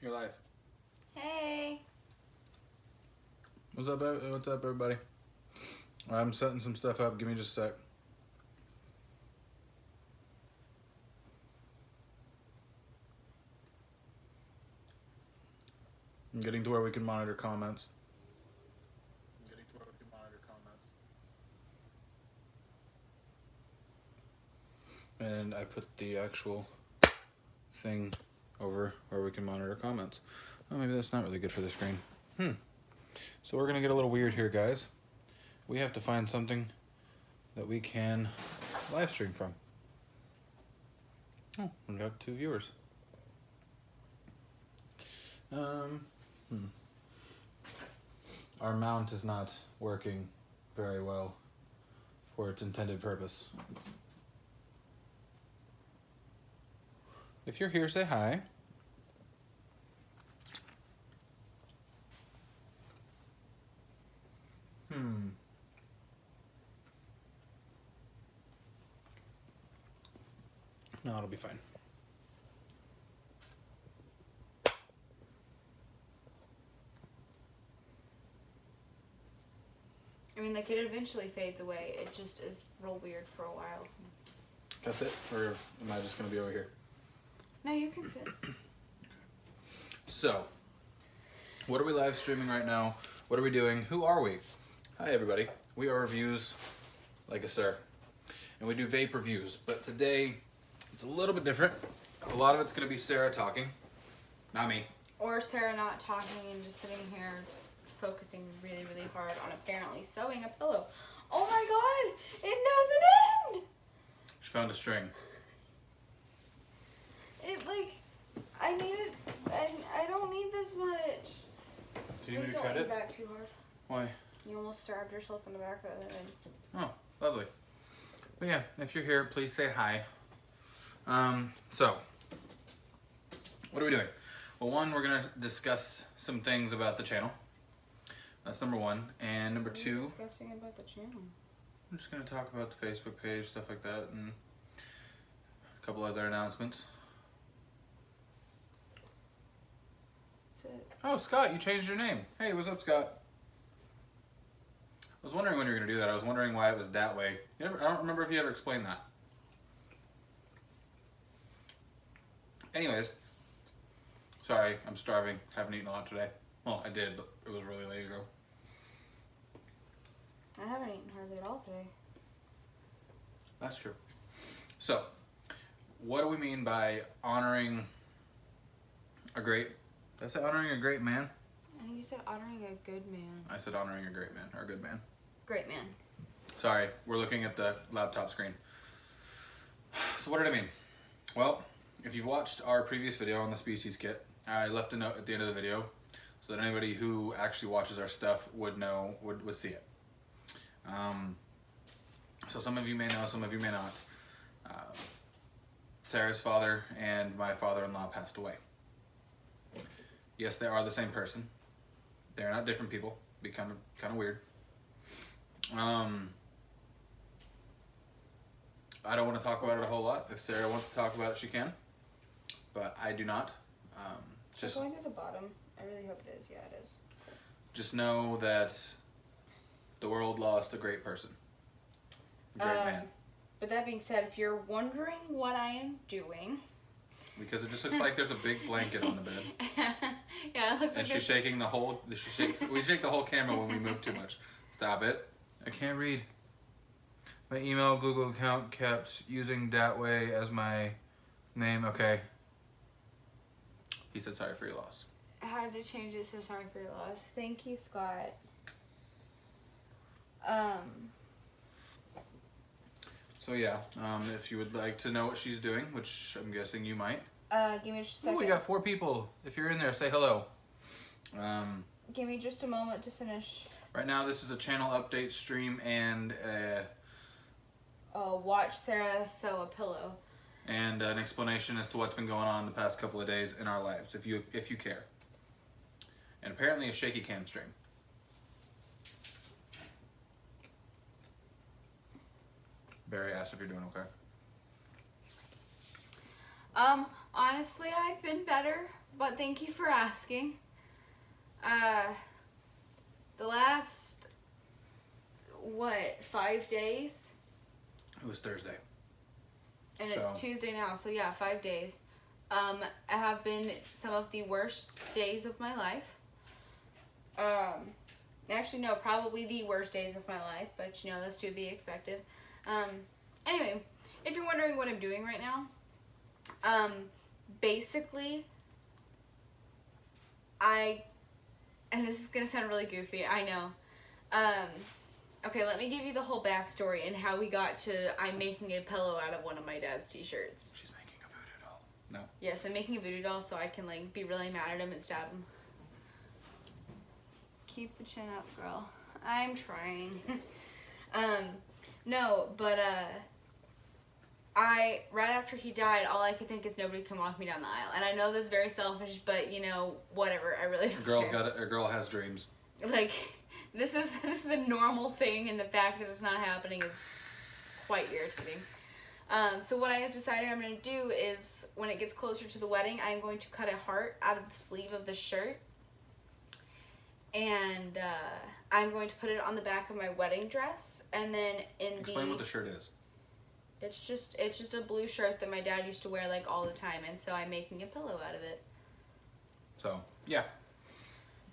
You're live. Hey. What's up, everybody? I'm setting some stuff up. Give me just a sec. I'm getting to where we can monitor comments. And I put the actual thing over where we can monitor comments. Oh, maybe that's not really good for the screen. So we're gonna get a little weird here, guys. We have to find something that we can live stream from. Oh, we got 2 viewers. Our mount is not working very well for its intended purpose. If you're here, say hi. No, it'll be fine. I mean, like, it eventually fades away. It just is real weird for a while. That's it? Or am I just going to be over here? No, you can sit. So, what are we live streaming right now? What are we doing? Who are we? Hi, everybody. We are Reviews Like a Sir. And we do vape reviews. But today, it's a little bit different. A lot of it's going to be Sarah talking. Not me. Or Sarah not talking and just sitting here focusing really, really hard on apparently sewing a pillow. Oh my god! It doesn't end! She found a string. It, like, I need it. I don't need this much. Do you need me Please to don't cut lean it? back too hard. Why? You almost stabbed yourself in the back of the head. Oh, lovely. But yeah, if you're here, please say hi. So, what are we doing? Well, one, we're going to discuss some things about the channel. That's number one. And number two, What are you discussing about the channel? I'm just going to talk about the Facebook page, stuff like that, and a couple other announcements. That's it. Oh, Scott, you changed your name. Hey, what's up, Scott? I was wondering when you were going to do that. I was wondering why it was that way. I don't remember if you ever explained that. Anyways, sorry, I'm starving. Haven't eaten a lot today. Well, I did, but it was really late ago. I haven't eaten hardly at all today. That's true. So, what do we mean by honoring a great... Did I say honoring a great man? I think you said honoring a good man. I said honoring a great man, or a good man. Great man. Sorry, we're looking at the laptop screen. So what did I mean? Well, if you've watched our previous video on the species kit, I left a note at the end of the video so that anybody who actually watches our stuff would know, would see it. So some of you may know, some of you may not. Sarah's father and my father-in-law passed away. Yes, they are the same person. They're not different people. Be kind of weird. I don't want to talk about it a whole lot. If Sarah wants to talk about it, she can. But I do not. Just going to the bottom. I really hope it is. Yeah, it is. Just know that the world lost a great person. A great man. But that being said, if you're wondering what I am doing... Because it just looks like there's a big blanket on the bed. Yeah, it looks like and she's shaking the whole... we shake the whole camera when we move too much. Stop it. I can't read. My email Google account kept using Datway as my name. Okay. He said sorry for your loss. I had to change it, so sorry for your loss. Thank you, Scott. So yeah, if you would like to know what she's doing, which I'm guessing you might. Give me just a second. Oh, we got 4 people. If you're in there, say hello. Give me just a moment to finish. Right now, this is a channel update stream and watch Sarah sew a pillow. And an explanation as to what's been going on the past couple of days in our lives, if you care. And apparently a shaky cam stream. Barry asked if you're doing okay. Honestly, I've been better, but thank you for asking. The last, 5 days? It was Thursday. And it's Tuesday now, so yeah, 5 days. Have been some of the worst days of my life. Actually, no, probably the worst days of my life, but you know, that's to be expected. Anyway, if you're wondering what I'm doing right now, basically, and this is gonna sound really goofy, I know. Okay, let me give you the whole backstory and how we got to I'm making a pillow out of one of my dad's t-shirts. She's making a voodoo doll. No. Yes, I'm making a voodoo doll so I can like be really mad at him and stab him. Keep the chin up, girl. I'm trying. No, but right after he died, all I could think is nobody can walk me down the aisle. And I know that's very selfish, but you know, whatever. I really don't care. A girl has dreams. Like, this is a normal thing, and the fact that it's not happening is quite irritating. So what I have decided I'm going to do is, when it gets closer to the wedding, I'm going to cut a heart out of the sleeve of the shirt. And I'm going to put it on the back of my wedding dress, and then Explain what the shirt is. It's just a blue shirt that my dad used to wear like all the time, and so I'm making a pillow out of it. So yeah,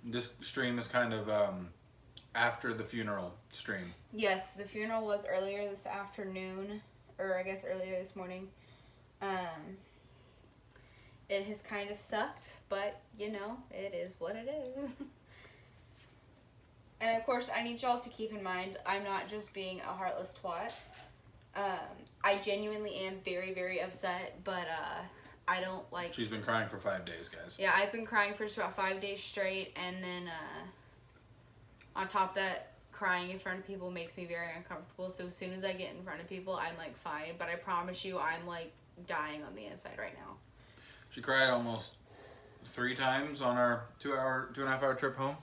this stream is kind of after the funeral stream. Yes, the funeral was earlier this afternoon, or I guess earlier this morning. It has kind of sucked, but you know, it is what it is. And of course, I need y'all to keep in mind, I'm not just being a heartless twat. I genuinely am very, very upset, but I don't like... She's been crying for 5 days, guys. Yeah, I've been crying for just about 5 days straight, and then on top of that, crying in front of people makes me very uncomfortable, so as soon as I get in front of people, I'm like fine, but I promise you, I'm like dying on the inside right now. She cried almost 3 times on our 2.5 hour trip home.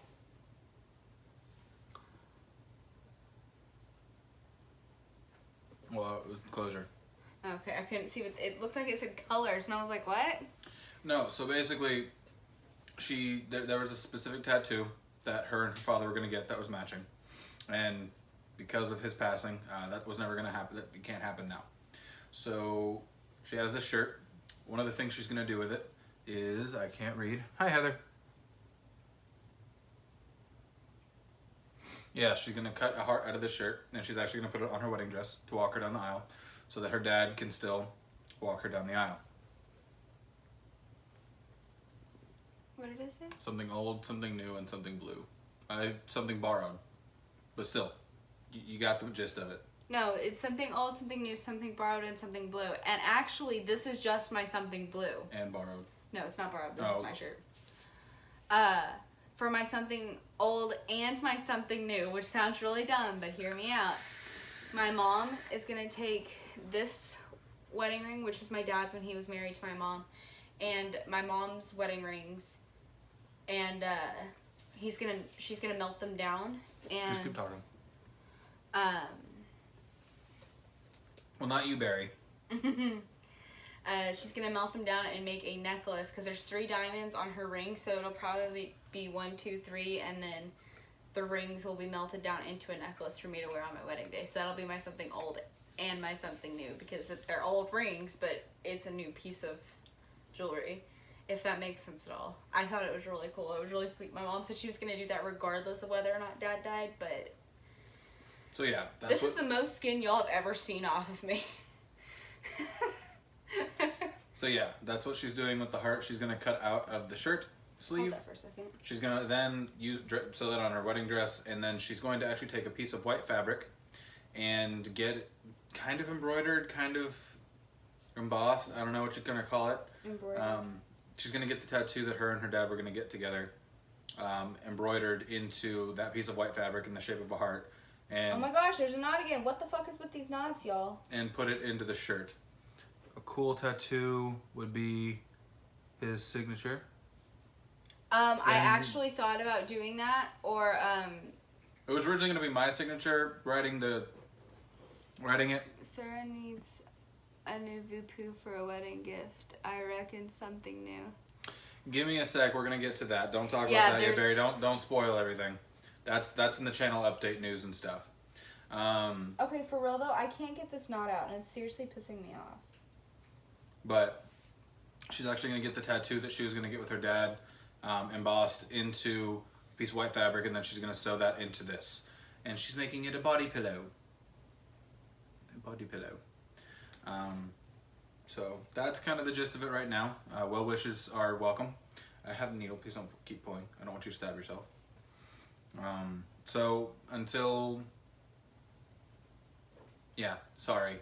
Well, it was closure. Okay, I couldn't see what it looked like. It said colors, and I was like, "What?" No, so basically, there was a specific tattoo that her and her father were going to get that was matching, and because of his passing, that was never going to happen. That can't happen now. So she has this shirt. One of the things she's going to do with it is I can't read. Hi, Heather. Yeah, she's going to cut a heart out of this shirt, and she's actually going to put it on her wedding dress to walk her down the aisle so that her dad can still walk her down the aisle. What did it say? Something old, something new, and something blue. Something borrowed. But still, you got the gist of it. No, it's something old, something new, something borrowed, and something blue. And actually, this is just my something blue. And borrowed. No, it's not borrowed. This is my shirt. For my something old and my something new, which sounds really dumb, but hear me out. My mom is going to take this wedding ring, which was my dad's when he was married to my mom, and my mom's wedding rings, and she's gonna melt them down. And just keep talking. Well, not you, Barry. She's gonna melt them down and make a necklace, because there's 3 diamonds on her ring, so it'll probably be 1, 2, 3, and then the rings will be melted down into a necklace for me to wear on my wedding day. So that'll be my something old and my something new, because they're old rings, but it's a new piece of jewelry, if that makes sense at all. I thought it was really cool. It was really sweet. My mom said she was gonna do that regardless of whether or not Dad died, but so yeah, this is the most skin y'all have ever seen off of me. So yeah, that's what she's doing with the heart. She's gonna cut out of the shirt sleeve. Hold that for a second. She's gonna then sew that on her wedding dress, and then she's going to actually take a piece of white fabric and get it kind of embroidered, kind of embossed. I don't know what you're gonna call it. Embroidered. She's gonna get the tattoo that her and her dad were gonna get together, embroidered into that piece of white fabric in the shape of a heart. And oh my gosh, there's a knot again. What the fuck is with these knots, y'all? And put it into the shirt. A cool tattoo would be his signature. I actually thought about doing that, or it was originally going to be my signature, writing it. Sarah needs a new Vape for a wedding gift. I reckon something new. Give me a sec. We're gonna get to that. Don't talk Yeah, about that yet, Barry. Don't spoil everything. That's in the channel update news and stuff. Okay, for real though, I can't get this knot out, and it's seriously pissing me off. But she's actually gonna get the tattoo that she was gonna get with her dad, embossed into a piece of white fabric, and then she's gonna sew that into this. And she's making it a body pillow. A body pillow. So that's kind of the gist of it right now. Well wishes are welcome. I have the needle. Please don't keep pulling. I don't want you to stab yourself. So until... Yeah, sorry.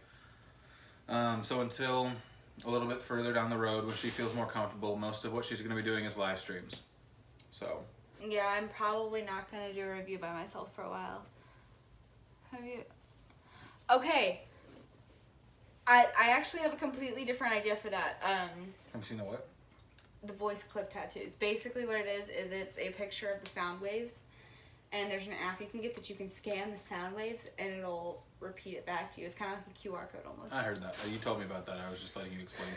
So until a little bit further down the road when she feels more comfortable, most of what she's going to be doing is live streams. So... Yeah, I'm probably not going to do a review by myself for a while. Have you... Okay. I actually have a completely different idea for that. Have you seen the what? The voice clip tattoos. Basically what it is it's a picture of the sound waves, and there's an app you can get that you can scan the sound waves and it'll repeat it back to you. It's kind of like a QR code almost. I heard that. You told me about that. I was just letting you explain.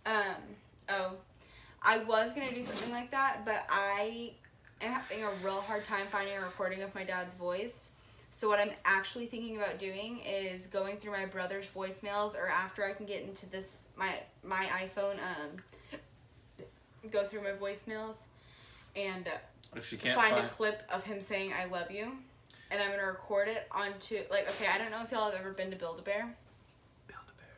I was going to do something like that, but I am having a real hard time finding a recording of my dad's voice. So what I'm actually thinking about doing is going through my brother's voicemails, or after I can get into this, my iPhone, go through my voicemails and if she can't find a clip of him saying I love you, and I'm going to record it onto, like, okay, I don't know if y'all have ever been to Build-A-Bear. Build-A-Bear.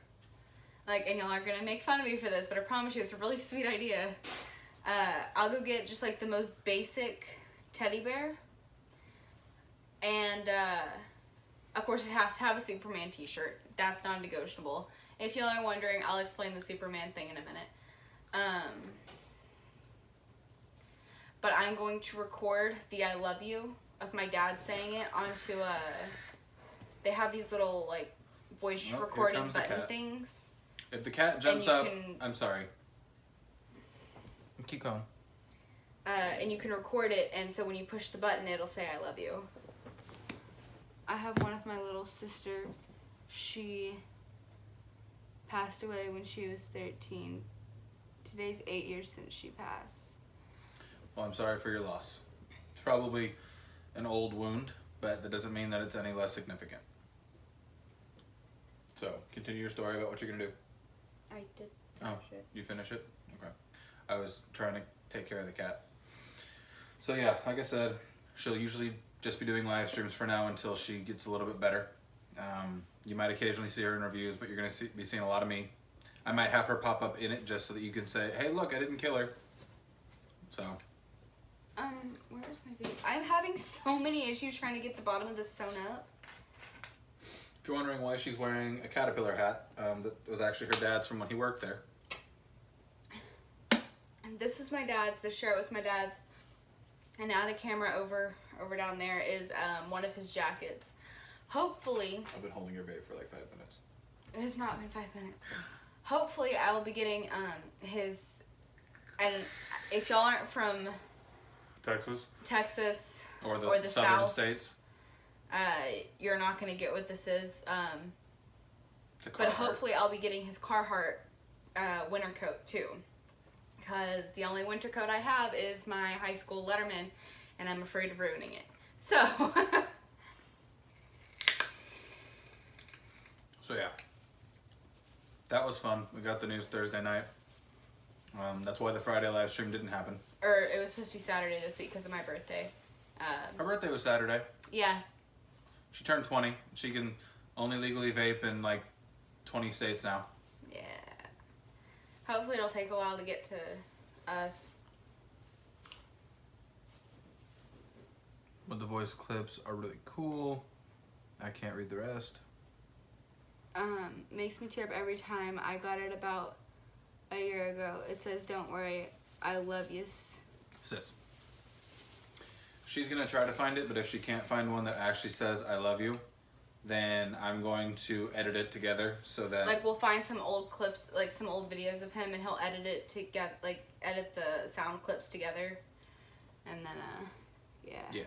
Like, and y'all are going to make fun of me for this, but I promise you it's a really sweet idea. I'll go get just like the most basic teddy bear. And, of course, it has to have a Superman t-shirt. That's non-negotiable. If y'all are wondering, I'll explain the Superman thing in a minute. But I'm going to record the I love you of my dad saying it onto they have these little, like, voice recording button things. If the cat jumps up, I'm sorry. Keep going. And you can record it, and so when you push the button, it'll say I love you. I have one of my little sister. She passed away when she was 13. Today's 8 years since she passed. Well, I'm sorry for your loss. It's probably an old wound, but that doesn't mean that it's any less significant. So, continue your story about what you're going to do. I did finish it. You finish it? Okay. I was trying to take care of the cat. So yeah, like I said, she'll usually just be doing live streams for now until she gets a little bit better. You might occasionally see her in reviews, but you're going to be seeing a lot of me. I might have her pop up in it just so that you can say, hey, look, I didn't kill her. So. Where is my vape? I'm having so many issues trying to get the bottom of this sewn up. If you're wondering why she's wearing a caterpillar hat, that was actually her dad's from when he worked there. And this was my dad's. This shirt was my dad's. And now the camera over down there is one of his jackets. Hopefully... I've been holding your vape for like 5 minutes. It's not been 5 minutes. Hopefully I will be getting his... And if y'all aren't from... Texas or the southern South states. You're not going to get what this is. But hopefully I'll be getting his Carhartt winter coat too. Because the only winter coat I have is my high school Letterman, and I'm afraid of ruining it. So. So yeah. That was fun. We got the news Thursday night. That's why the Friday live stream didn't happen. Or it was supposed to be Saturday this week because of my birthday. Her birthday was Saturday. Yeah. She turned 20. She can only legally vape in like 20 states now. Yeah. Hopefully it'll take a while to get to us. But the voice clips are really cool. I can't read the rest. Makes me tear up every time. I got it about a year ago. It says, don't worry, I love you. Sis. She's going to try to find it, but if she can't find one that actually says I love you, then I'm going to edit it together so that... Like, we'll find some old clips, like some old videos of him, and he'll edit it to get, like, edit the sound clips together. And then, yeah. Yeah.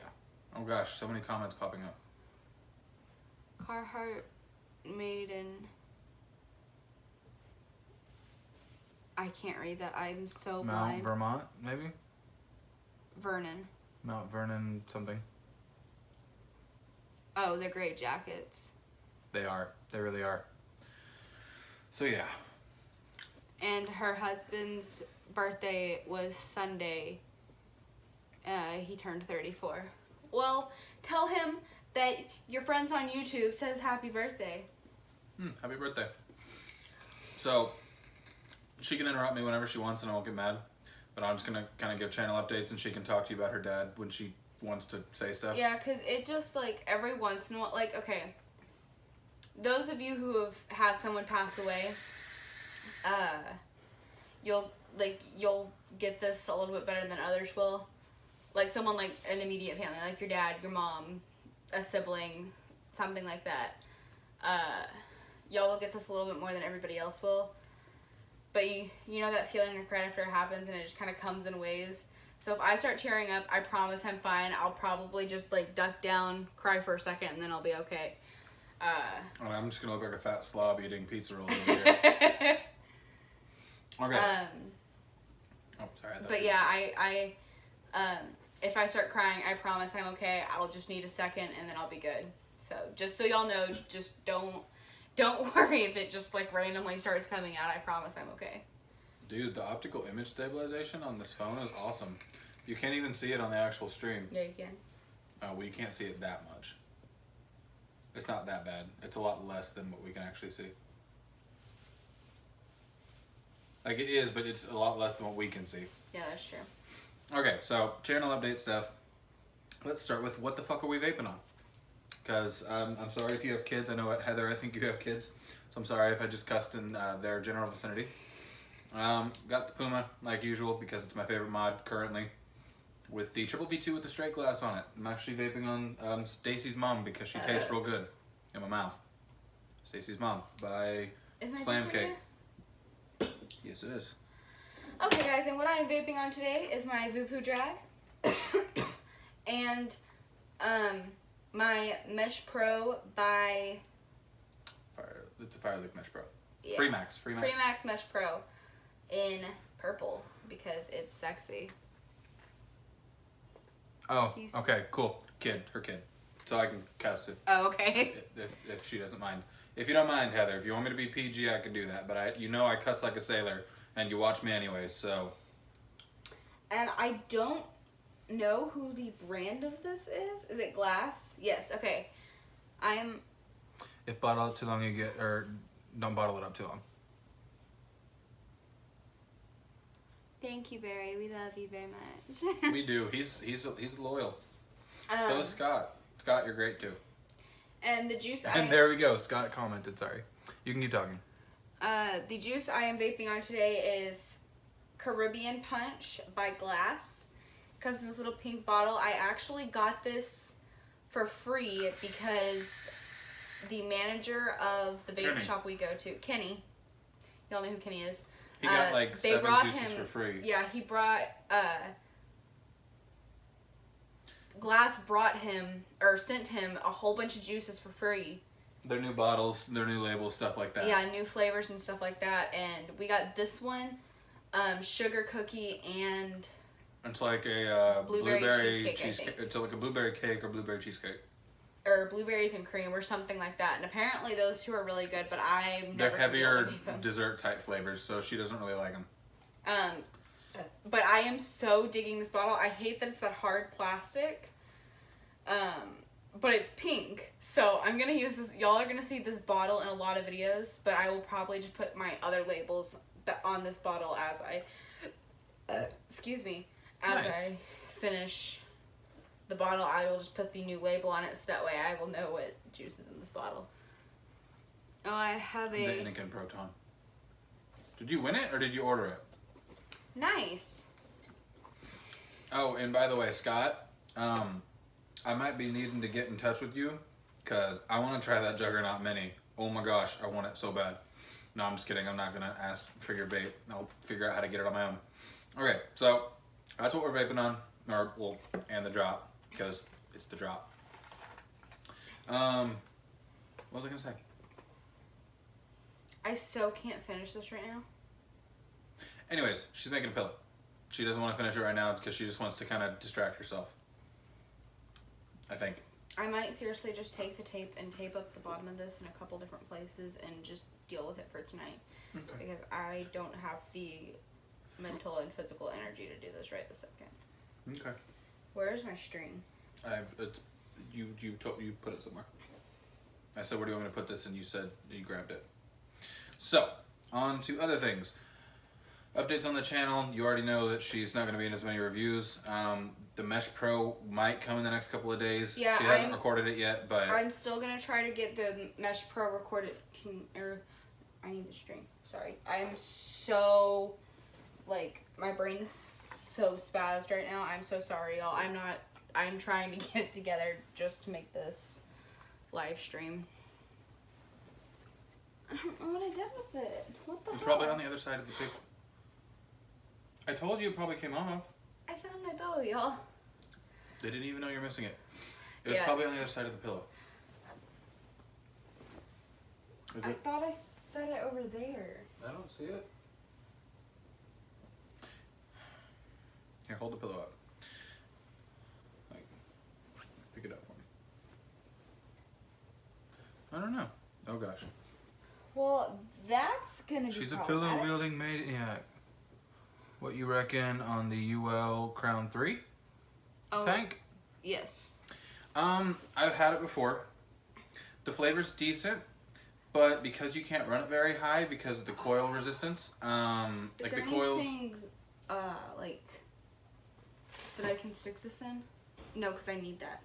Oh gosh, so many comments popping up. Carhartt made in I can't read that. I'm so Mount blind. Vermont, maybe? Vernon. Mount Vernon something. Oh, they're great jackets. They are. They really are. So yeah. And her husband's birthday was Sunday. He turned 34. Well, tell him that your friends on YouTube says happy birthday. Happy birthday. So, she can interrupt me whenever she wants and I won't get mad. But I'm just going to kind of give channel updates and she can talk to you about her dad when she wants to say stuff. Yeah, because it just, like, every once in a while, like, okay. Those of you who have had someone pass away, you'll get this a little bit better than others will. Like, someone like an immediate family, like your dad, your mom, a sibling, something like that. Y'all will get this a little bit more than everybody else will. But you know that feeling like right after it happens and it just kind of comes in waves. So if I start tearing up, I promise I'm fine. I'll probably just like duck down, cry for a second, and then I'll be okay. I'm just going to look like a fat slob eating pizza rolls over here. Okay. Oh, sorry. But yeah, I if I start crying, I promise I'm okay. I'll just need a second and then I'll be good. So just so y'all know, just don't worry if it just like randomly starts coming out. I promise I'm okay. Dude, the optical image stabilization on this phone is awesome. You can't even see it on the actual stream. Yeah, you can. Oh, well, you can't see it that much. It's not that bad. It's a lot less than what we can actually see. Like, it is, but it's a lot less than what we can see. Yeah, that's true. Okay, so channel update stuff. Let's start with what the fuck are we vaping on? Because I'm sorry if you have kids. I know, Heather, I think you have kids. So I'm sorry if I just cussed in their general vicinity. Got the Puma, like usual, because it's my favorite mod currently. With the Triple V2 with the straight glass on it. I'm actually vaping on Stacy's Mom because she tastes real good in my mouth. Stacy's Mom by Slam Cake. Yes, it is. Okay, guys, and what I am vaping on today is my Voopoo Drag. And my Mesh Pro by... It's a Fireleaf Mesh Pro. Yeah. Freemax. Freemax Mesh Pro in purple because it's sexy. Oh, okay, cool. Her kid. So I can cuss Oh, okay. if she doesn't mind. If you don't mind, Heather, if you want me to be PG, I can do that. But I cuss like a sailor, and you watch me anyways, so. And I don't know who the brand of this is. Is it Glass? Yes, okay. If bottle it too long, don't bottle it up too long. Thank you, Barry. We love you very much. We do. He's loyal. So is Scott. Scott, you're great too. And the juice And there we go. Scott commented. Sorry. You can keep talking. The juice I am vaping on today is Caribbean Punch by Glass. Comes in this little pink bottle. I actually got this for free because the manager of the vape shop we go to, Kenny, y'all know who Kenny is. He got like 7 juices for free. Yeah, he brought, Glass brought him, or sent him a whole bunch of juices for free. Their new bottles, their new labels, stuff like that. Yeah, new flavors and stuff like that. And we got this one, sugar cookie and... It's like a blueberry cheesecake. It's like a blueberry cake or blueberry cheesecake. Or blueberries and cream or something like that. And apparently those two are really good, but I'm never... They're heavier dessert type flavors, so she doesn't really like them. But I am so digging this bottle. I hate that it's that hard plastic. But it's pink. So I'm going to use this. Y'all are going to see this bottle in a lot of videos, but I will probably just put my other labels on this bottle as I... excuse me. As I finish the bottle, I will just put the new label on it so that way I will know what juice is in this bottle. Oh, I have a... The Anakin Proton. Did you win it or did you order it? Nice. Oh, and by the way, Scott, I might be needing to get in touch with you because I want to try that Juggernaut Mini. Oh my gosh, I want it so bad. No, I'm just kidding. I'm not going to ask for your vape. I'll figure out how to get it on my own. Okay, so that's what we're vaping on, and the drop, because it's the drop. What was I going to say? I so can't finish this right now. Anyways, she's making a pillow. She doesn't want to finish it right now because she just wants to kind of distract herself. I think. I might seriously just take the tape and tape up the bottom of this in a couple different places and just deal with it for tonight. Okay. Because I don't have the mental and physical energy to do this right this second. Okay. Where's my string? You put it somewhere. I said, where do you want me to put this? And you said you grabbed it. So, on to other things. Updates on the channel. You already know that she's not going to be in as many reviews. The Mesh Pro might come in the next couple of days. Yeah, she hasn't recorded it yet, but I'm still going to try to get the Mesh Pro recorded. I need the string. Sorry. I'm so, like, my brain is so spazzed right now. I'm so sorry, y'all. I'm trying to get it together just to make this live stream. I don't know what I did with it. What the hell? probably on the other side of the paper. I told you it probably came off. I found my bow, y'all. They didn't even know you're missing it. It was Yeah. probably on the other side of the pillow. Is I it? thought I set it over there. I don't see it. Here, hold the pillow up. Like, pick it up for me. I don't know. Oh gosh. Well, that's gonna be She's a problematic. pillow-wielding maniac. What you reckon on the UL Crown 3 tank? Yes. I've had it before. The flavor's decent, but because you can't run it very high because of the coil resistance, Is like there the coils. anything, like, that I can stick this in? No, because I need that.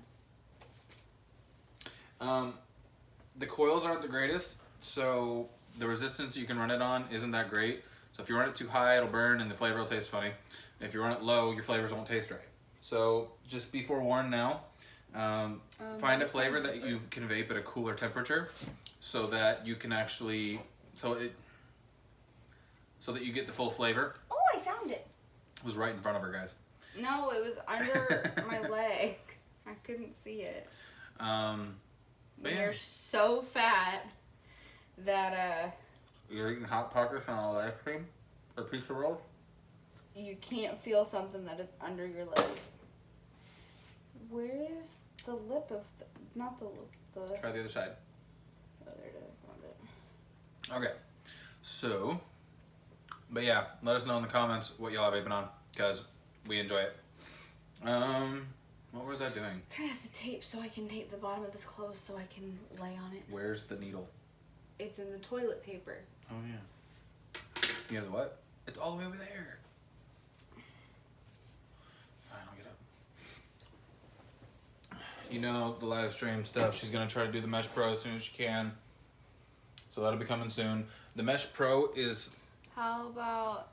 The coils aren't the greatest, so the resistance you can run it on isn't that great. So if you run it too high, it'll burn and the flavor will taste funny. If you run it low, your flavors won't taste right. So just be forewarned now. Find a flavor that you can vape at a cooler temperature, so that you can actually, so that you get the full flavor. Oh, I found it. It was right in front of her, guys. No, it was under my leg. I couldn't see it. But yeah. You're so fat that You're eating Hot Pockets on a live stream? Or pizza rolls? you can't feel something that is under your leg. Where's the lip of not the lip, the... Try the other side. Oh, there it is. I found it. Okay. So, but yeah, let us know in the comments what y'all are vaping on, because we enjoy it. What was I doing? I have the tape so I can tape the bottom of this closed so I can lay on it. Where's the needle? It's in the toilet paper. Oh yeah. You have the what? It's all the way over there. Fine, I'll get up. You know, the live stream stuff, she's gonna try to do the Mesh Pro as soon as she can. So that'll be coming soon. The Mesh Pro is... How about...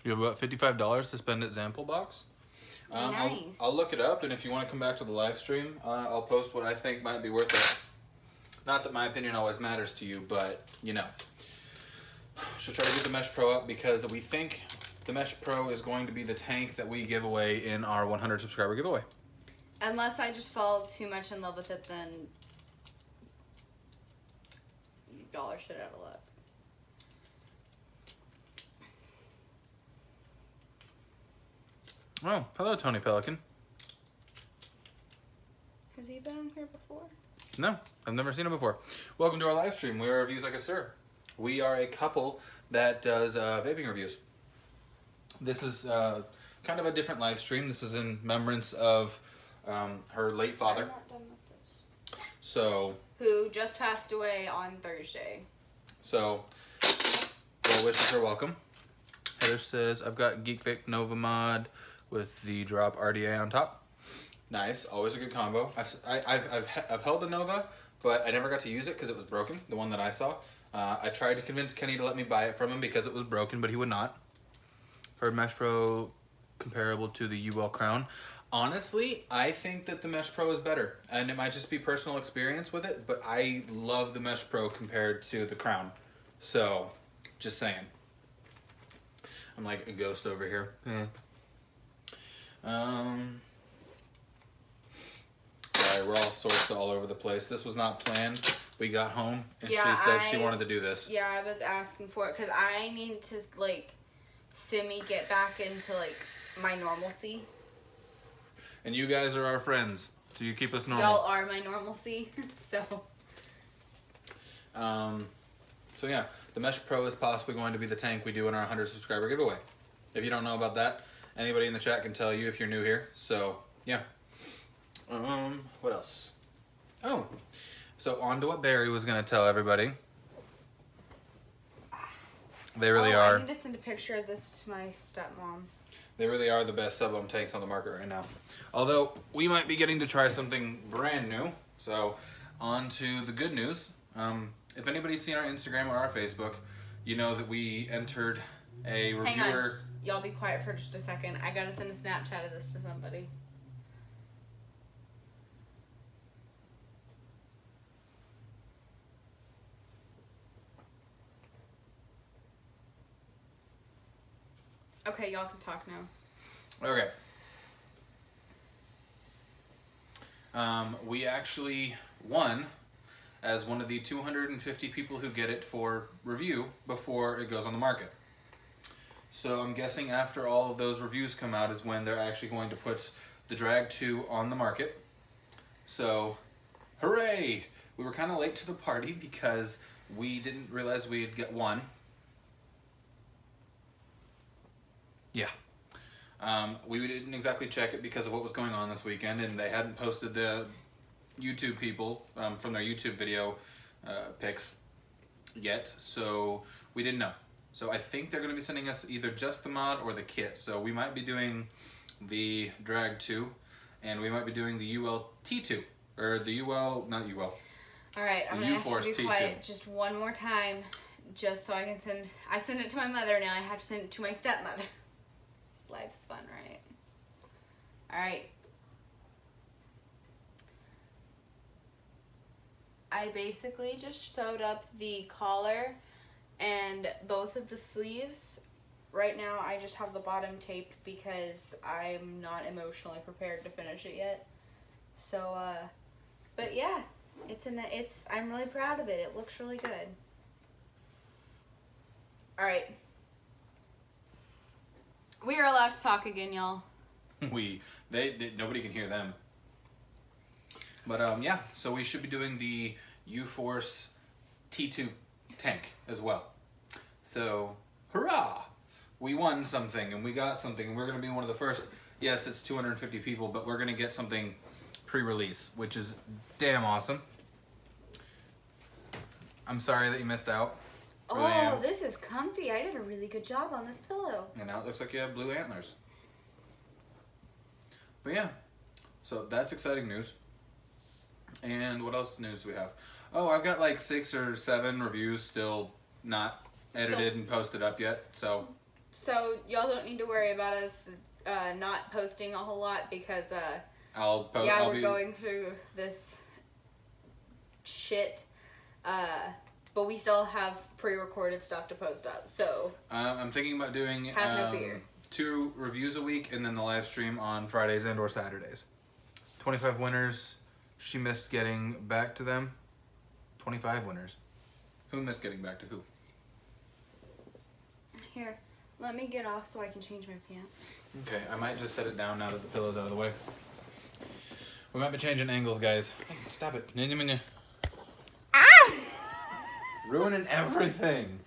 You have about $55 to spend at Zample Box. Nice. I'll look it up, and if you want to come back to the live stream, I'll post what I think might be worth it. Not that my opinion always matters to you, but, you know. She'll try to get the Mesh Pro up because we think the Mesh Pro is going to be the tank that we give away in our 100 subscriber giveaway. Unless I just fall too much in love with it, then y'all are shit out of luck. Oh, hello, Tony Pelican. Has he been on here before? No, I've never seen him before. Welcome to our live stream. We are Reviews Like a Sir. We are a couple that does vaping reviews. This is kind of a different live stream. This is in remembrance of her late father. I'm not done with this. So, Who just passed away on Thursday. well wishes are welcome. Heather says, I've got Geek Vape Nova Mod with the drop RDA on top. Nice, always a good combo. I've held the Nova, but I never got to use it because it was broken, the one that I saw. I tried to convince Kenny to let me buy it from him because it was broken, but he would not. For Mesh Pro comparable to the UL Crown. Honestly, I think that the Mesh Pro is better, and it might just be personal experience with it, but I love the Mesh Pro compared to the Crown. So, just saying. I'm like a ghost over here. Yeah. But sorry. We're all sorts all over the place. This was not planned. We got home and Yeah, she said she wanted to do this. Yeah, I was asking for it because I need to, like, semi get back into, like, my normalcy. And you guys are our friends, so you keep us normal. Y'all are my normalcy, so. So yeah, the Mesh Pro is possibly going to be the tank we do in our 100 subscriber giveaway. If you don't know about that, anybody in the chat can tell you if you're new here. So yeah. What else? Oh, so on to what Barry was going to tell everybody. They really are. I need to send a picture of this to my stepmom. They really are the best sub-ohm tanks on the market right now. Although, we might be getting to try something brand new. So, on to the good news. If anybody's seen our Instagram or our Facebook, you know that we entered a reviewer... Hang on. Y'all be quiet for just a second. I gotta send a Snapchat of this to somebody. Okay, y'all can talk now. Okay. We actually won as one of the 250 people who get it for review before it goes on the market. So I'm guessing after all of those reviews come out is when they're actually going to put the Drag 2 on the market. So, hooray! We were kind of late to the party because we didn't realize we'd get one. Yeah. We didn't exactly check it because of what was going on this weekend, and they hadn't posted the YouTube people from their YouTube video pics yet, so we didn't know. So I think they're going to be sending us either just the mod or the kit. So we might be doing the Drag 2, and we might be doing the UL T2, or the UL, not UL. All right, I'm going to ask you to be T2. quiet just one more time, just so I can send... I send it to my mother, now I have to send it to my stepmother. Life's fun, right? All right. I basically just sewed up the collar and both of the sleeves. Right now I just have the bottom taped because I'm not emotionally prepared to finish it yet. So, but yeah, I'm really proud of it. It looks really good. All right. We are allowed to talk again, y'all. Nobody can hear them. But yeah, so we should be doing the U-Force T2 tank as well. So, hurrah! We won something and we got something and we're going to be one of the first. Yes, it's 250 people, but we're going to get something pre-release, which is damn awesome. I'm sorry that you missed out. Really Oh, this is comfy. I did a really good job on this pillow. And now it looks like you have blue antlers. But yeah, so that's exciting news. And what else news do we have? Oh, I've got like 6 or 7 reviews still not edited and posted up yet. So y'all don't need to worry about us not posting a whole lot because we're going through this shit. But we still have pre-recorded stuff to post up, so... I'm thinking about doing have no fear. 2 reviews a week and then the live stream on Fridays and or Saturdays. 25 winners. She missed getting back to them. 25 winners. Who missed getting back to who? Here, let me get off so I can change my pants. Okay, I might just set it down now that the pillow's out of the way. We might be changing angles, guys. Hey, stop it. Ah! Ruining everything.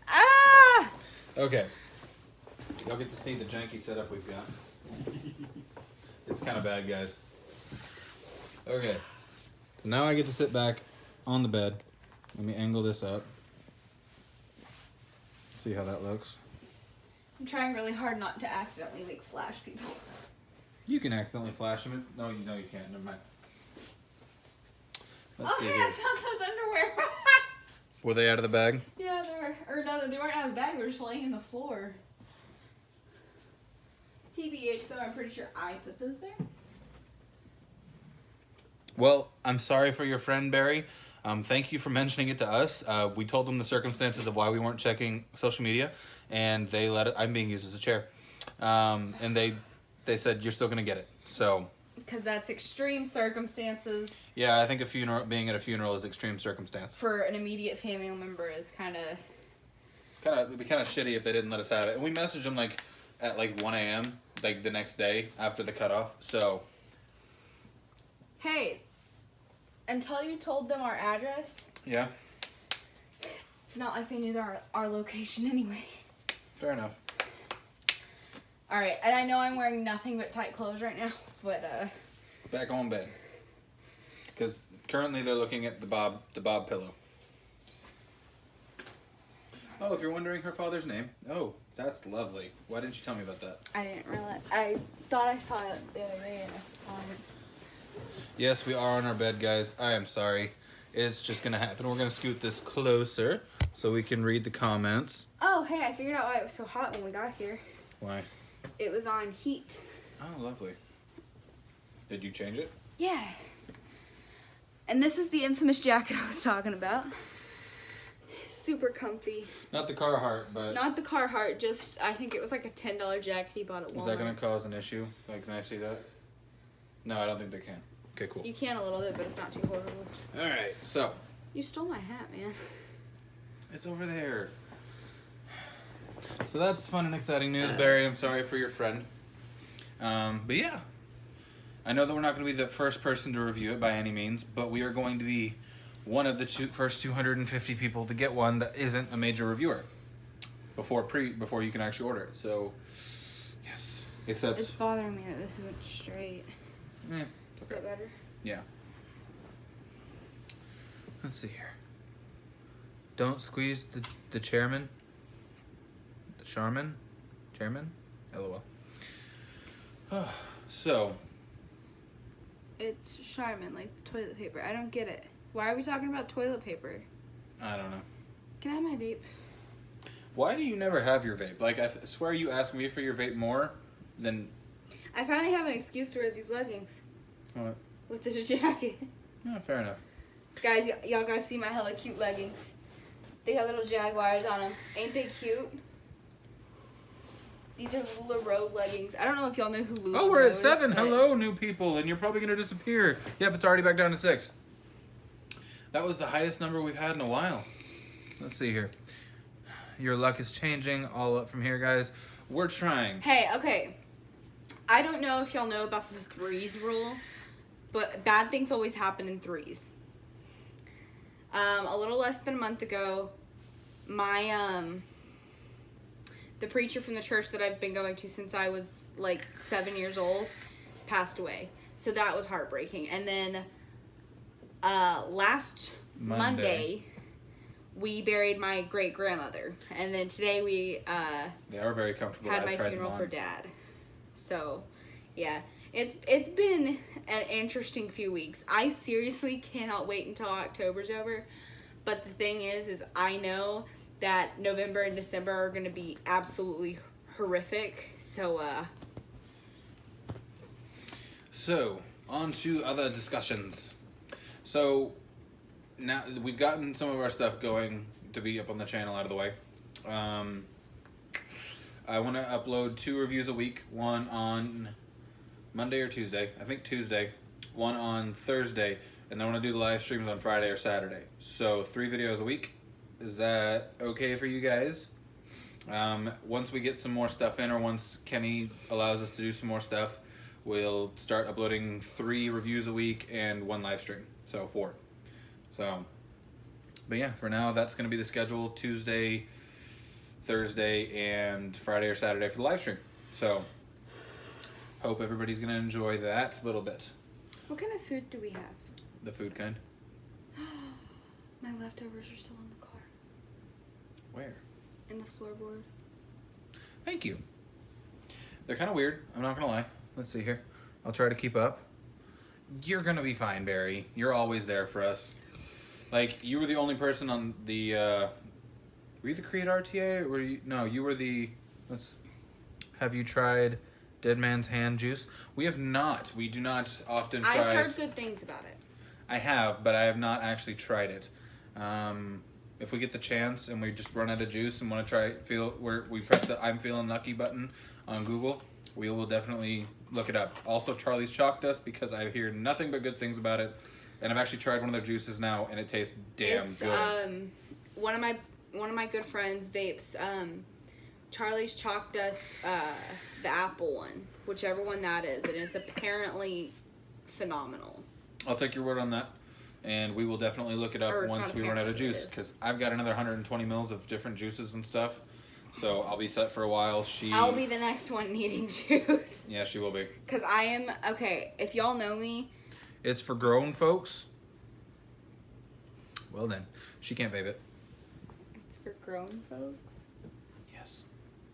Ah! Okay. Y'all get to see the janky setup we've got. It's kind of bad, guys. Okay. So now I get to sit back on the bed. Let me angle this up. See how that looks. I'm trying really hard not to accidentally, like, flash people. You can accidentally flash them. No, you can't. Never mind. Let's see hey, here. I found those underwear. Were they out of the bag? Yeah, they weren't out of the bag. They were just laying in the floor. TBH, though, I'm pretty sure I put those there. Well, I'm sorry for your friend, Barry. Thank you for mentioning it to us. We told them the circumstances of why we weren't checking social media, and they let it. I'm being used as a chair. And they they said you're still gonna get it. So. Because that's extreme circumstances. Yeah, I think being at a funeral is extreme circumstance. For an immediate family member is kind of. It'd be kind of shitty if they didn't let us have it. And we messaged them like at like 1 a.m. like the next day after the cutoff. So. Hey, until you told them our address. Yeah. It's not like they knew our location anyway. Fair enough. All right, and I know I'm wearing nothing but tight clothes right now, but Back on bed. Because currently they're looking at the Bob pillow. Oh, if you're wondering her father's name, oh, that's lovely. Why didn't you tell me about that? I didn't realize. I thought I saw it the other day. Yes, we are on our bed, guys. I am sorry. It's just gonna happen. We're gonna scoot this closer so we can read the comments. Oh, hey, I figured out why it was so hot when we got here. Why? It was on heat. Oh, lovely. Did you change it? Yeah. And this is the infamous jacket I was talking about. Super comfy. Not the Carhartt, but... Not the Carhartt, just, I think it was like a $10 jacket he bought at Walmart. Is that going to cause an issue? Like, can I see that? No, I don't think they can. Okay, cool. You can a little bit, but it's not too horrible. Alright, so... You stole my hat, man. It's over there. So that's fun and exciting news, Barry. I'm sorry for your friend. But yeah. I know that we're not going to be the first person to review it by any means, but we are going to be one of the first 250 people to get one that isn't a major reviewer before you can actually order it. So, yes. Except... It's bothering me that this isn't straight. Is that better? Yeah. Let's see here. Don't squeeze the chairman. The Charmin? Chairman? LOL. So. It's Charmin, like toilet paper. I don't get it. Why are we talking about toilet paper? I don't know. Can I have my vape? Why do you never have your vape? Like, I swear you ask me for your vape more than... I finally have an excuse to wear these leggings. What? With this jacket. Yeah, fair enough. Guys, y'all gotta see my hella cute leggings. They got little jaguars on them. Ain't they cute? These are Lula Road leggings. I don't know if y'all know who Lula Oh, we're Road at 7. is, but... Hello, new people. And you're probably going to disappear. Yep, it's already back down to 6. That was the highest number we've had in a while. Let's see here. Your luck is changing. All up from here, guys. We're trying. Hey, okay. I don't know if y'all know about the threes rule, but bad things always happen in threes. A little less than a month ago, my, the preacher from the church that I've been going to since I was like 7 years old passed away. So that was heartbreaking. And then last Monday we buried my great grandmother. And then today we They are very comfortable. had my funeral for Dad. So yeah, it's been an interesting few weeks. I seriously cannot wait until October's over. But the thing is I know that November and December are going to be absolutely horrific. So, on to other discussions. So, now we've gotten some of our stuff going to be up on the channel out of the way. I want to upload 2 reviews a week. One on Monday or Tuesday. I think Tuesday. One on Thursday. And then I want to do the live streams on Friday or Saturday. So, 3 videos a week. Is that okay for you guys? Once we get some more stuff in, or once Kenny allows us to do some more stuff, we'll start uploading 3 reviews a week and 1 live stream. So 4. So, but yeah, for now that's going to be the schedule: Tuesday, Thursday, and Friday or Saturday for the live stream. So, hope everybody's going to enjoy that a little bit. what kind of food do we have? The food kind. My leftovers are still in the car. Where? In the floorboard. Thank you. They're kind of weird. I'm not going to lie. Let's see here. I'll try to keep up. You're going to be fine, Barry. You're always there for us. Like, you were the only person on the, were you the Create RTA? Or were you, no, you were the, have you tried Dead Man's Hand juice? We have not. We do not often try. I've heard good things about it. I have, but I have not actually tried it. If we get the chance and we just run out of juice and want to try we press the I'm feeling lucky button on Google, we will definitely look it up. Also, Charlie's Chalk Dust, because I hear nothing but good things about it, and I've actually tried one of their juices now, and it tastes damn good. One of my good friends vapes Charlie's Chalk Dust, the apple one, whichever one that is, and it's apparently phenomenal. I'll take your word on that, and we will definitely look it up once we run out of juice, because I've got another 120 mils of different juices and stuff, so I'll be set for a while. I'll be the next one needing juice. Yeah, she will be. Because I am, okay, if y'all know me. It's for grown folks. Well then, she can't vape it. It's for grown folks? Yes.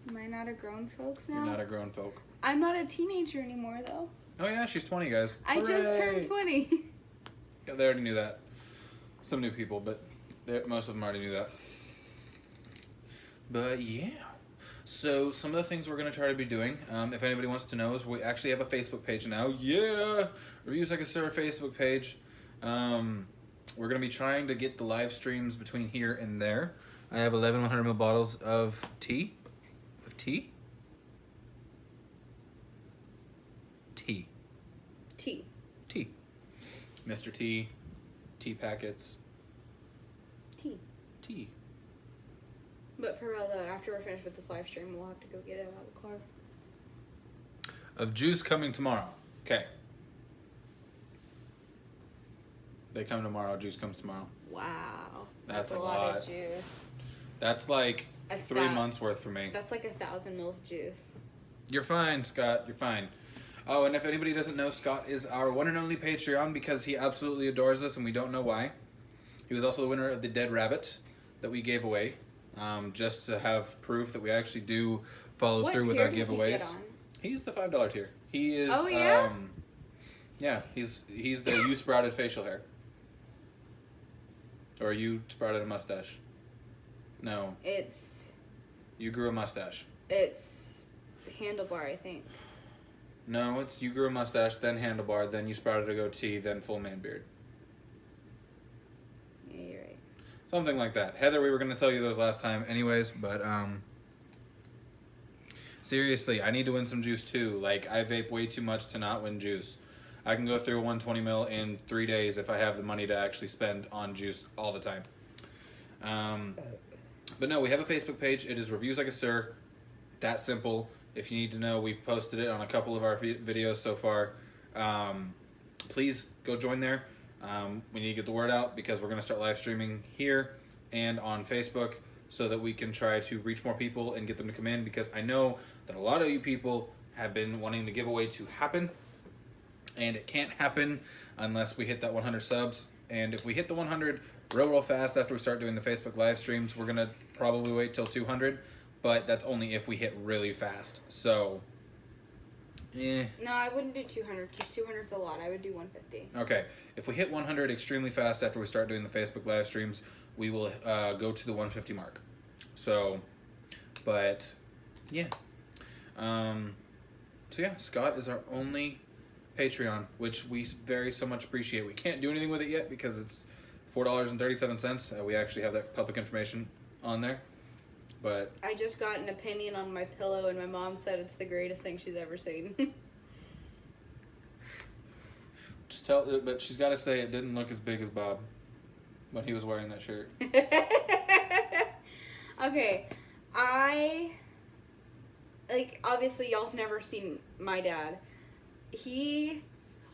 Am I not a grown folks now? You're not a grown folk. I'm not a teenager anymore, though. Oh yeah, she's 20, guys. I just turned 20. Yeah, they already knew that. Some new people, but most of them already knew that. But yeah. So some of the things we're going to try to be doing, if anybody wants to know, is we actually have a Facebook page now. Yeah! Reviews Like a Sir Facebook page. We're going to be trying to get the live streams between here and there. I have 1,100 ml bottles of tea. Of tea? Tea. Tea. Tea. Mr. T. Tea packets. Tea. Tea. But for real though, after we're finished with this live stream, we'll have to go get it out of the car. Of juice coming tomorrow. Okay. They come tomorrow, juice comes tomorrow. Wow. That's a a lot lot. of juice. That's like 3 months worth for me. That's like 1,000 mils juice. You're fine, Scott. You're fine. Oh, and if anybody doesn't know, Scott is our one and only Patreon because he absolutely adores us and we don't know why. He was also the winner of the Dead Rabbit that we gave away. Just to have proof that we actually do follow through with our giveaways. He's the $5 tier. He is. Oh yeah. Yeah, he's the you sprouted facial hair. Or you sprouted a mustache. No. It's. You grew a mustache. It's handlebar, I think. No, it's you grew a mustache, then handlebar, then you sprouted a goatee, then full man beard. Yeah, you're right. Something like that. Heather, we were going to tell you those last time anyways, but seriously, I need to win some juice too. Like, I vape way too much to not win juice. I can go through a 120 mil in 3 days if I have the money to actually spend on juice all the time. But no, we have a Facebook page. It is Reviews Like a Sir. That simple. If you need to know, we posted it on a couple of our videos so far. Please go join there. We need to get the word out because we're going to start live streaming here and on Facebook so that we can try to reach more people and get them to come in, because I know that a lot of you people have been wanting the giveaway to happen, and it can't happen unless we hit that 100 subs. And if we hit the 100 real fast after we start doing the Facebook live streams, we're going to probably wait till 200, but that's only if we hit really fast. So no, I wouldn't do 200 because 200 is a lot. I would do 150. Okay, if we hit 100 extremely fast after we start doing the Facebook live streams, we will go to the 150 mark. So, but yeah. So yeah, Scott is our only Patreon, which we very so much appreciate. We can't do anything with it yet because it's $4.37. We actually have that public information on there. But I just got an opinion on my pillow, and my mom said it's the greatest thing she's ever seen. just tell, but she's got to say it didn't look as big as Bob when he was wearing that shirt. Okay, obviously y'all have never seen my dad.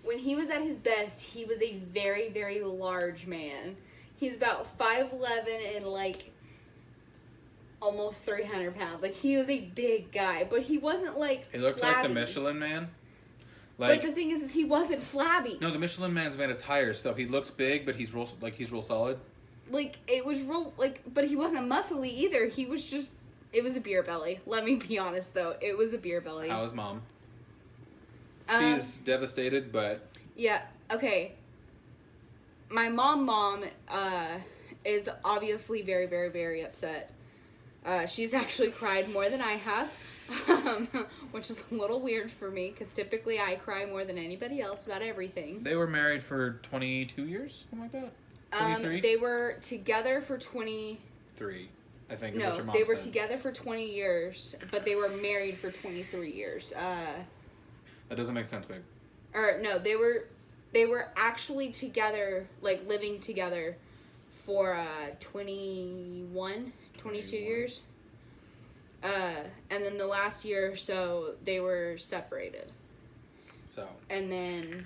When he was at his best, he was a very, very large man. He's about 5'11" and almost 300 pounds. He was a big guy, but he wasn't He looked flabby. like the Michelin Man. But the thing is he wasn't flabby. No, the Michelin Man's made of tires, so he looks big, but he's real solid. It was real, but he wasn't muscly either. He was just, it was a beer belly. Let me be honest, though. It was a beer belly. How is Mom? She's devastated, but... Yeah, okay. My mom is obviously very, very, very upset. She's actually cried more than I have, which is a little weird for me, because typically I cry more than anybody else about everything. They were married for 22 years? Something like that? 23? They were together for 23. I think is what your No, mom they were said. together for 20 years, but they were married for 23 years. That doesn't make sense, babe. Or no, they were actually together, like living together for 22 years. And then the last year or so they were separated. So. And then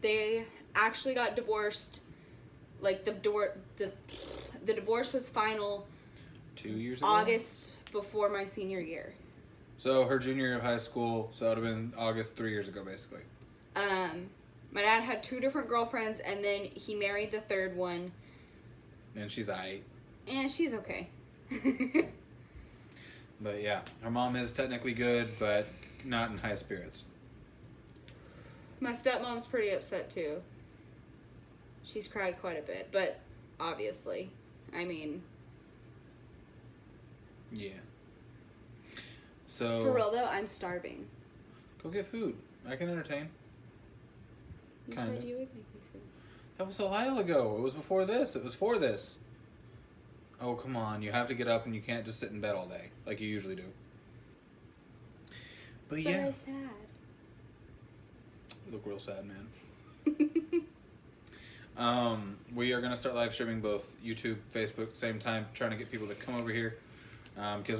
they actually got divorced. Like the divorce was final 2 years ago? August before my senior year. So her junior year of high school, so it would have been August 3 years ago, basically. My dad had 2 different girlfriends, and then he married the third one. And she's aight. And she's okay. But yeah, her mom is technically good, but not in high spirits. My stepmom's pretty upset too. She's cried quite a bit, but obviously, I mean. Yeah. So. For real though, I'm starving. Go get food. I can entertain. You Kinda. said you would make me food. That was a while ago. It was before this. It was for this. Oh, come on. You have to get up and you can't just sit in bed all day like you usually do. But yeah. But I'm sad. You look real sad, man. We are going to start live streaming both YouTube, Facebook, same time, trying to get people to come over here. Because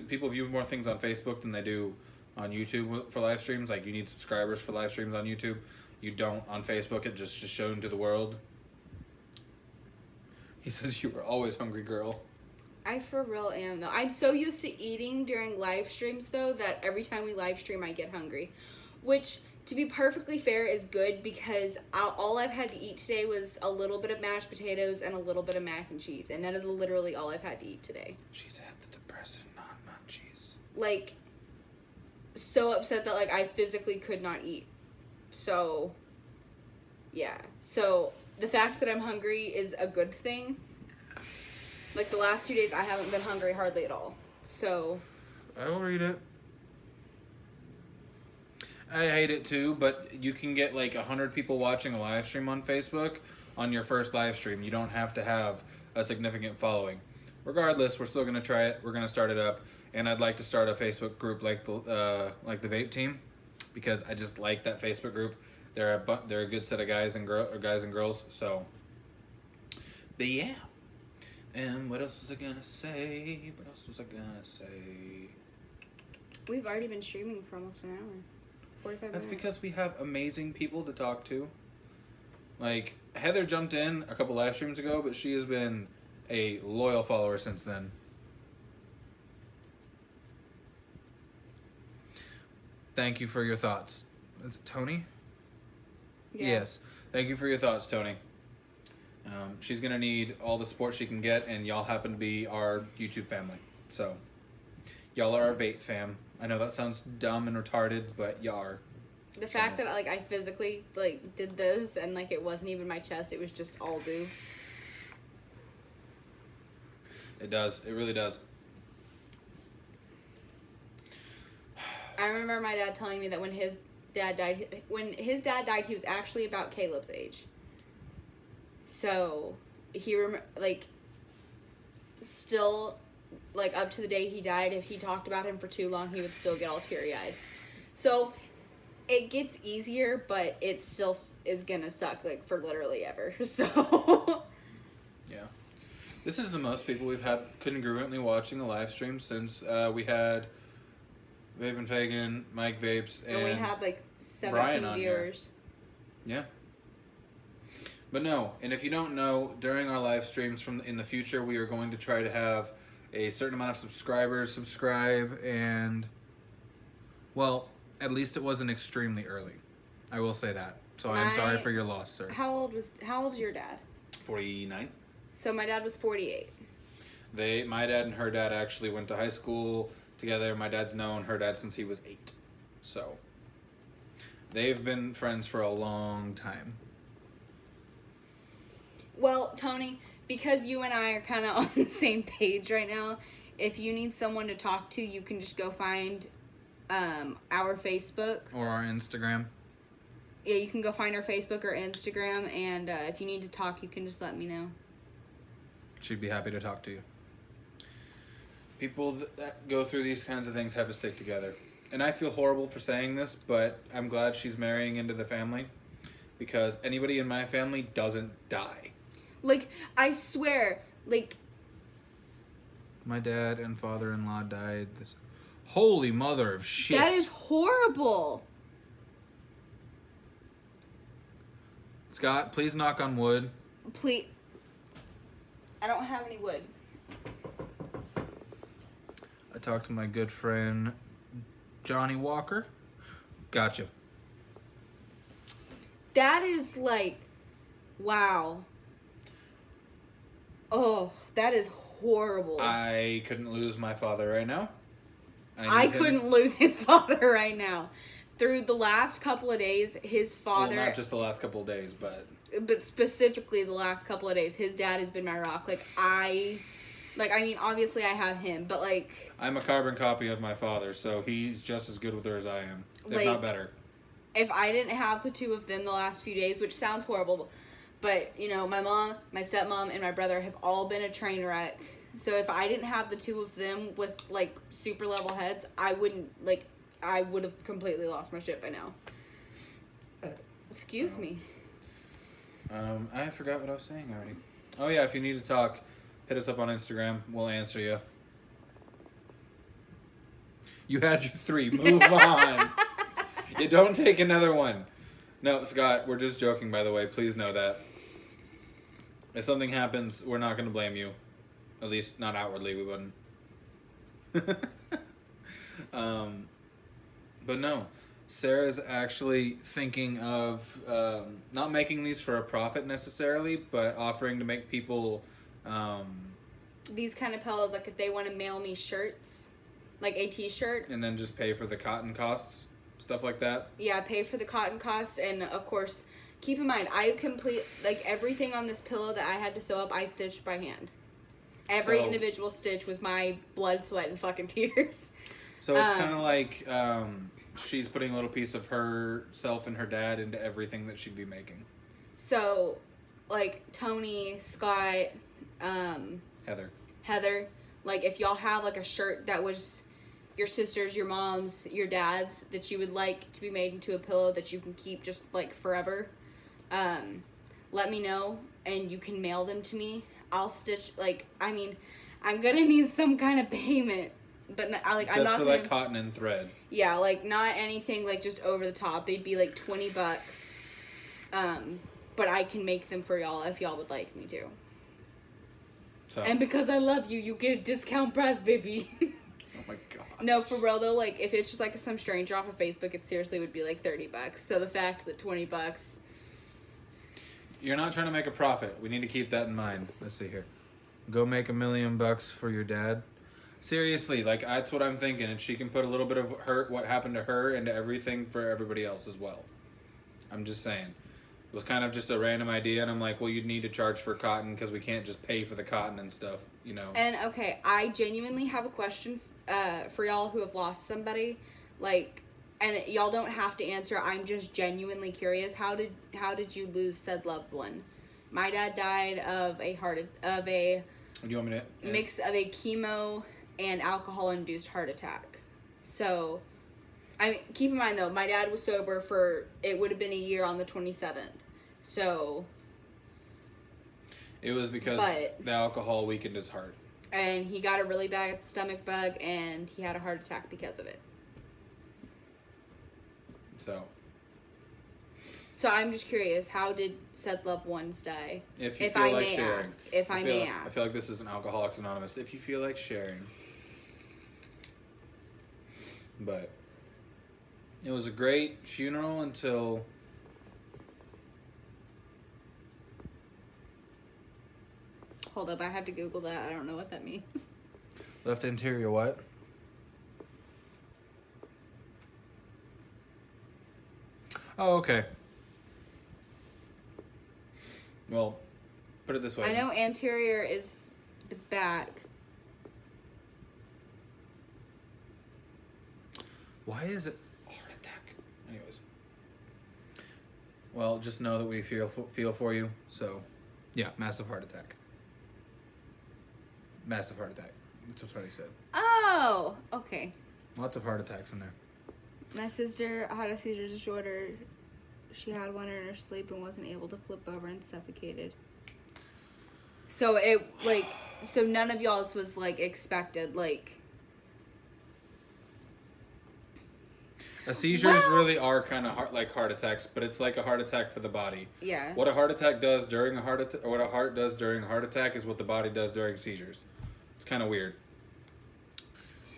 people view more things on Facebook than they do on YouTube for live streams. Like, you need subscribers for live streams on YouTube. You don't on Facebook. It just shown to the world. He says you were always hungry, girl. I for real am though. I'm so used to eating during live streams though that every time we live stream I get hungry. Which, to be perfectly fair, is good because all I've had to eat today was a little bit of mashed potatoes and a little bit of mac and cheese. And that is literally all I've had to eat today. She's had the depressing non-munchies. Like, so upset that like I physically could not eat. So, yeah. So, the fact that I'm hungry is a good thing. Like, the last 2 days, I haven't been hungry hardly at all. So. I will read it. I hate it too, but you can get like 100 people watching a live stream on Facebook on your first live stream. You don't have to have a significant following. Regardless, we're still going to try it. We're going to start it up. And I'd like to start a Facebook group like the Vape team, because I just like that Facebook group. They're a good set of guys and girls. So, but yeah. And what else was I gonna say? We've already been streaming for almost an hour. 45 minutes. That's because we have amazing people to talk to. Like, Heather jumped in a couple live streams ago, but she has been a loyal follower since then. Thank you for your thoughts. Is it Tony? Yeah. Yes. Thank you for your thoughts, Tony. She's going to need all the support she can get, and y'all happen to be our YouTube family. So, y'all are our Vape fam. I know that sounds dumb and retarded, but y'all are. The fact that like I physically like did this and like it wasn't even my chest, it was just all do. It does. It really does. I remember my dad telling me that when his dad died, he was actually about Caleb's age. So, still, like, up to the day he died, if he talked about him for too long, he would still get all teary-eyed. So, it gets easier, but it still is gonna suck, like, for literally ever. So. Yeah. This is the most people we've had congruently watching a live stream since we had Vape and Fagan, Mike Vapes, and we had, like, 17 Brian on viewers. Here. Yeah. But no, and if you don't know, during our live streams in the future, we are going to try to have a certain amount of subscribers subscribe, and, well, at least it wasn't extremely early. I will say that. So I'm sorry for your loss, sir. How old's your dad? 49. So my dad was 48. My dad and her dad actually went to high school together. My dad's known her dad since he was 8. So they've been friends for a long time. Well, Tony, because you and I are kind of on the same page right now, if you need someone to talk to, you can just go find our Facebook. Or our Instagram. yeah, you can go find her Facebook or Instagram, and if you need to talk, you can just let me know. She'd be happy to talk to you. People that go through these kinds of things have to stick together. And I feel horrible for saying this, but I'm glad she's marrying into the family, because anybody in my family doesn't die. Like, I swear, like... My dad and father-in-law died this... Holy mother of shit. That is horrible. Scott, please knock on wood. Please. I don't have any wood. I talked to my good friend Johnny Walker. Gotcha. That is like, wow. Oh, that is horrible. I couldn't lose my father right now. I couldn't lose his father right now. Through the last couple of days, his father... Well, not just the last couple of days, but specifically the last couple of days, his dad has been my rock. I mean, obviously I have him, but like... I'm a carbon copy of my father, so he's just as good with her as I am. If like, not better. If I didn't have the two of them the last few days, which sounds horrible, but, you know, my mom, my stepmom, and my brother have all been a train wreck. So if I didn't have the two of them with, like, super level heads, I wouldn't, like... I would have completely lost my shit by now. Excuse me. I forgot what I was saying already. Oh yeah, if you need to talk, hit us up on Instagram. We'll answer you. You had your 3. Move on. You don't take another one. No, Scott, we're just joking, by the way. Please know that. If something happens, we're not going to blame you. At least, not outwardly, we wouldn't. But no, Sarah's actually thinking of not making these for a profit necessarily, but offering to make people... these kind of pillows, like if they want to mail me shirts, like a t-shirt. And then just pay for the cotton costs, stuff like that. Yeah, pay for the cotton cost, and of course, keep in mind, like everything on this pillow that I had to sew up, I stitched by hand. Every individual stitch was my blood, sweat, and fucking tears. So it's kind of like she's putting a little piece of herself and her dad into everything that she'd be making. So, like, Tony, Scott, Heather, like, if y'all have, like, a shirt that was your sister's, your mom's, your dad's, that you would like to be made into a pillow that you can keep just, like, forever, let me know, and you can mail them to me. I'll stitch, like, I mean, I'm gonna need some kind of payment. But I'm not just for like cotton and thread. Yeah, like not anything like just over the top. They'd be like $20. But I can make them for y'all if y'all would like me to. So. And because I love you, you get a discount price, baby. Oh my god. No, for real though. Like if it's just like some stranger off of Facebook, it seriously would be like $30. So the fact that $20. You're not trying to make a profit. We need to keep that in mind. Let's see here. Go make $1 million for your dad. Seriously, like, that's what I'm thinking. And she can put a little bit of what happened to her into everything for everybody else as well. I'm just saying. It was kind of just a random idea, and I'm like, well, you'd need to charge for cotton because we can't just pay for the cotton and stuff, you know. And, okay, I genuinely have a question for y'all who have lost somebody. Like, and y'all don't have to answer. I'm just genuinely curious. How did you lose said loved one? My dad died of a Do you want me to? Yeah. Mix of a chemo and alcohol-induced heart attack. So, I mean, keep in mind though, my dad was sober for, it would have been a year on the 27th. So. It was because the alcohol weakened his heart. And he got a really bad stomach bug and he had a heart attack because of it. So I'm just curious, how did said loved ones die? If I may ask. I feel like this is an Alcoholics Anonymous. If you feel like sharing. But it was a great funeral until hold up, I have to Google that. I don't know what that means. Left anterior what? Oh, okay. Well, put it this way. I know anterior is the back. Why is it a heart attack? Anyways. Well, just know that we feel for you. So, yeah, massive heart attack. Massive heart attack. That's what Tony said. Oh, okay. Lots of heart attacks in there. My sister had a seizure disorder. She had one in her sleep and wasn't able to flip over and suffocated. So so none of y'all's was like expected, like. Seizures really are kind of like heart attacks, but it's like a heart attack to the body. Yeah. What a heart attack does during a heart attack, or what a heart does during a heart attack, is what the body does during seizures. It's kind of weird.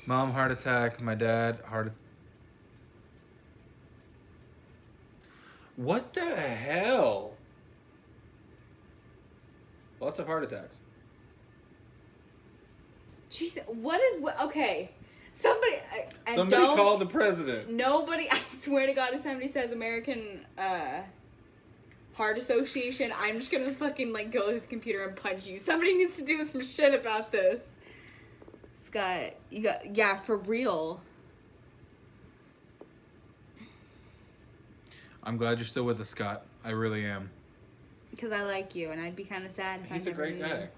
Mom heart attack. My dad heart. What the hell? Lots of heart attacks. Jeez, okay. Somebody called the president. Nobody, I swear to God, if somebody says American Heart Association, I'm just gonna fucking like go to the computer and punch you. Somebody needs to do some shit about this. Scott, yeah, for real. I'm glad you're still with us, Scott. I really am. Because I like you, and I'd be kind of sad if He's I a great never knew. guy.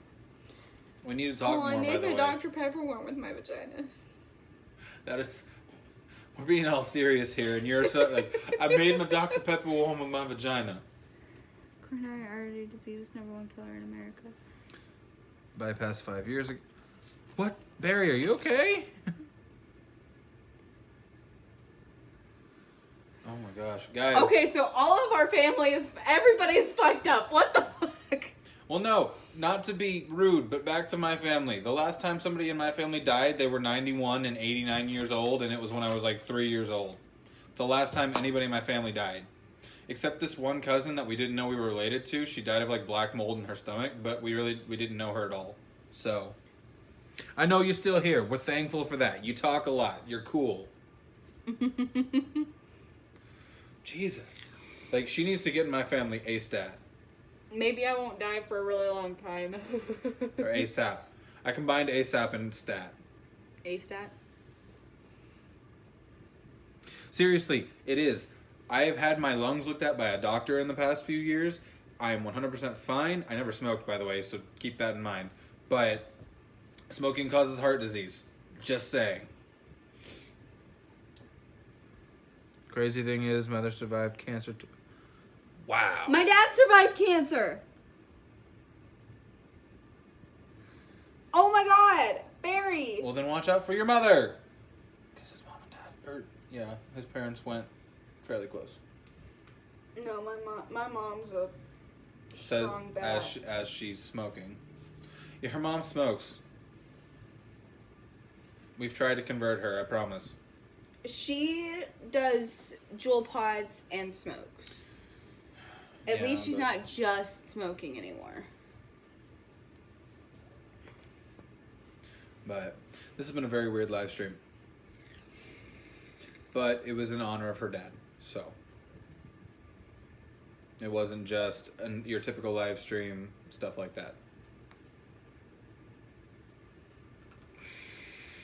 We need to talk more, by the way. I made my Dr. Pepper one with my vagina. That is... We're being all serious here, and you're so, like, I made my Dr. Pepper one with my vagina. Coronary artery disease is #1 killer in America. Bypass 5 years ago. What? Barry, are you okay? Oh my gosh. Guys. Okay, so all of our family everybody is fucked up. What the fuck? Well, no, not to be rude, but back to my family. The last time somebody in my family died, they were 91 and 89 years old, and it was when I was like 3 years old. It's the last time anybody in my family died. Except this one cousin that we didn't know we were related to. She died of like black mold in her stomach, but we didn't know her at all. So, I know you're still here. We're thankful for that. You talk a lot. You're cool. Jesus. Like, she needs to get in my family ASTAT. Maybe I won't die for a really long time. Or ASAP. I combined ASAP and STAT. ASTAT? Seriously, it is. I have had my lungs looked at by a doctor in the past few years. I am 100% fine. I never smoked, by the way, so keep that in mind. But smoking causes heart disease. Just saying. Crazy thing is, mother survived cancer. Wow. My dad survived cancer. Oh my God, Barry. Well, then watch out for your mother. Because his mom and dad, his parents went fairly close. No, my mom's a Says strong bat. as she's smoking. Yeah, her mom smokes. We've tried to convert her, I promise. She does jewel pods and smokes. At least she's not just smoking anymore. But this has been a very weird live stream. But it was in honor of her dad, so. It wasn't just your typical live stream, stuff like that.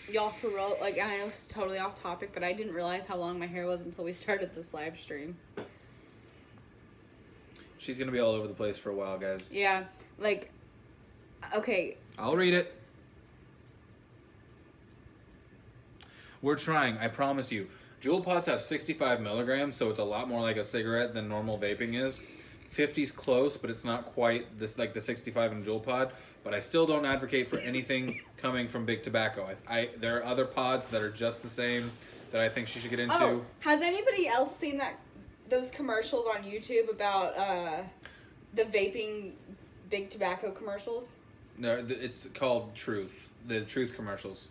Y'all, for real, like, I know this is totally off topic, but I didn't realize how long my hair was until we started this live stream. She's gonna be all over the place for a while, guys. Yeah, like, okay. I'll read it. We're trying, I promise you. Juul pods have 65 milligrams, so it's a lot more like a cigarette than normal vaping is. 50's close, but it's not quite this like the 65 in Juul pod. But I still don't advocate for anything coming from Big Tobacco. There are other pods that are just the same that I think she should get into. Oh, has anybody else seen those commercials on YouTube about the vaping Big Tobacco commercials? No, it's called Truth. The Truth commercials.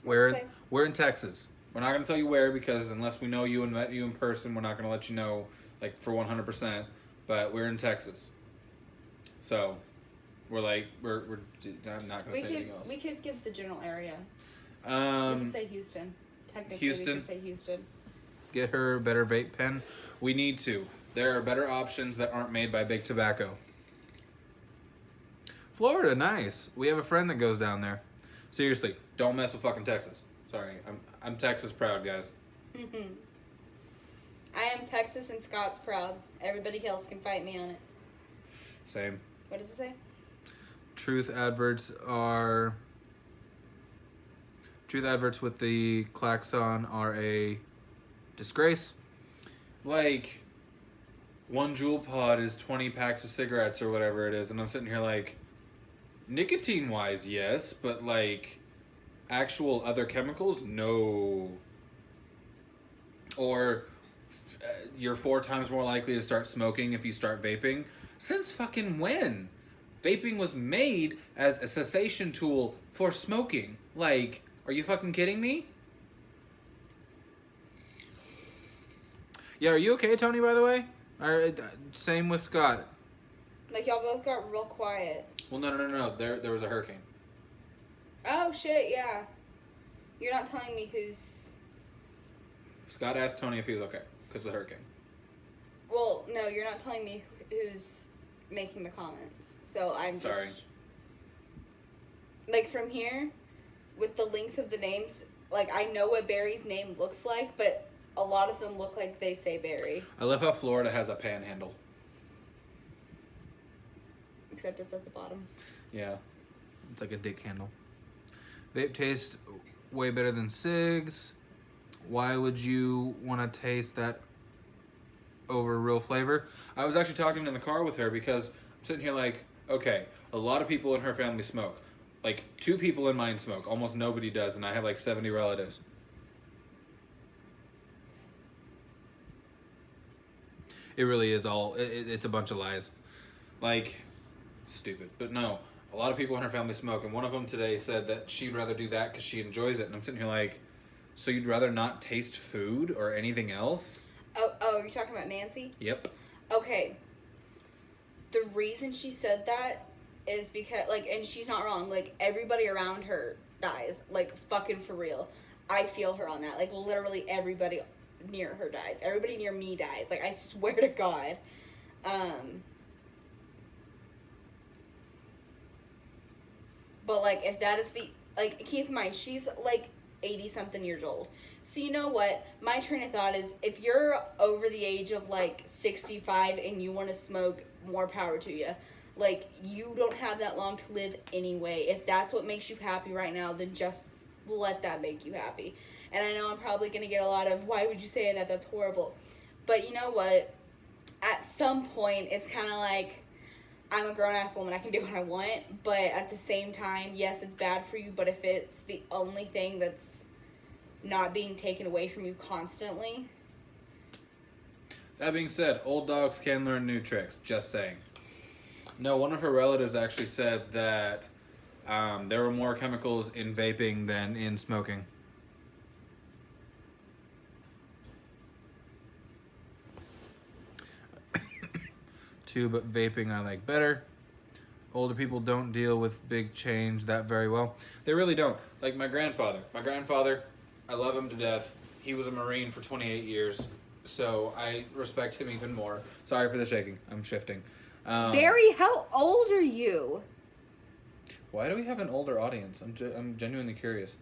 We're in Texas. We're not going to tell you where because unless we know you and met you in person, we're not going to let you know like for 100%. But we're in Texas. So, I'm not going to say anything else. We could give the general area. We could say Houston. Technically, Houston? we could say Houston. Get her a better vape pen. We need to. There are better options that aren't made by Big Tobacco. Florida, nice. We have a friend that goes down there. Seriously, don't mess with fucking Texas. Sorry, I'm Texas proud, guys. I am Texas and Scots proud. Everybody else can fight me on it. Same. What does it say? Truth adverts with the klaxon are a disgrace. Like, 1 Juul pod is 20 packs of cigarettes or whatever it is, and I'm sitting here like, nicotine wise, yes, but like, actual other chemicals, no. Or you're 4 times more likely to start smoking if you start vaping. Since fucking when? Vaping was made as a cessation tool for smoking. Like, are you fucking kidding me? Yeah, are you okay, Tony, by the way? Same with Scott. Like, y'all both got real quiet. Well, no. There was a hurricane. Oh, shit, yeah. You're not telling me who's... Scott asked Tony if he was okay because of the hurricane. Well, no, you're not telling me who's making the comments. So I'm just... Sorry. Like, from here, with the length of the names, like, I know what Barry's name looks like, but a lot of them look like they say Barry. I love how Florida has a panhandle. Except it's at the bottom. Yeah. It's like a dick handle. Vape tastes way better than cigs. Why would you want to taste that over real flavor? I was actually talking in the car with her because I'm sitting here like, okay, a lot of people in her family smoke. Like, 2 people in mine smoke. Almost nobody does, and I have like 70 relatives. It really is all, it's a bunch of lies. Like, stupid. But no, a lot of people in her family smoke, and one of them today said that she'd rather do that because she enjoys it. And I'm sitting here like, so you'd rather not taste food or anything else? Oh, you're talking about Nancy? Yep. Okay. The reason she said that is because, like, and she's not wrong, like, everybody around her dies. Like, fucking for real. I feel her on that. Like, literally everybody near her dies. Everybody near me dies. Like, I swear to God. But, like, if that is the, like, keep in mind, she's, like, 80-something years old. So, you know what? My train of thought is, if you're over the age of, like, 65 and you want to smoke, more power to you. Like, you don't have that long to live anyway. If that's what makes you happy right now, then just let that make you happy. And I know I'm probably going to get a lot of, why would you say that? That's horrible. But you know what? At some point, it's kind of like, I'm a grown-ass woman. I can do what I want. But at the same time, yes, it's bad for you. But if it's the only thing that's not being taken away from you constantly. That being said, old dogs can learn new tricks. Just saying. No, one of her relatives actually said that there were more chemicals in vaping than in smoking. But vaping I like better. Older people don't deal with big change that very well. They really don't. Like my grandfather. I love him to death. He was a Marine for 28 years, so I respect him even more. Sorry for the shaking. I'm shifting. Barry, how old are you? Why do we have an older audience? I'm genuinely curious.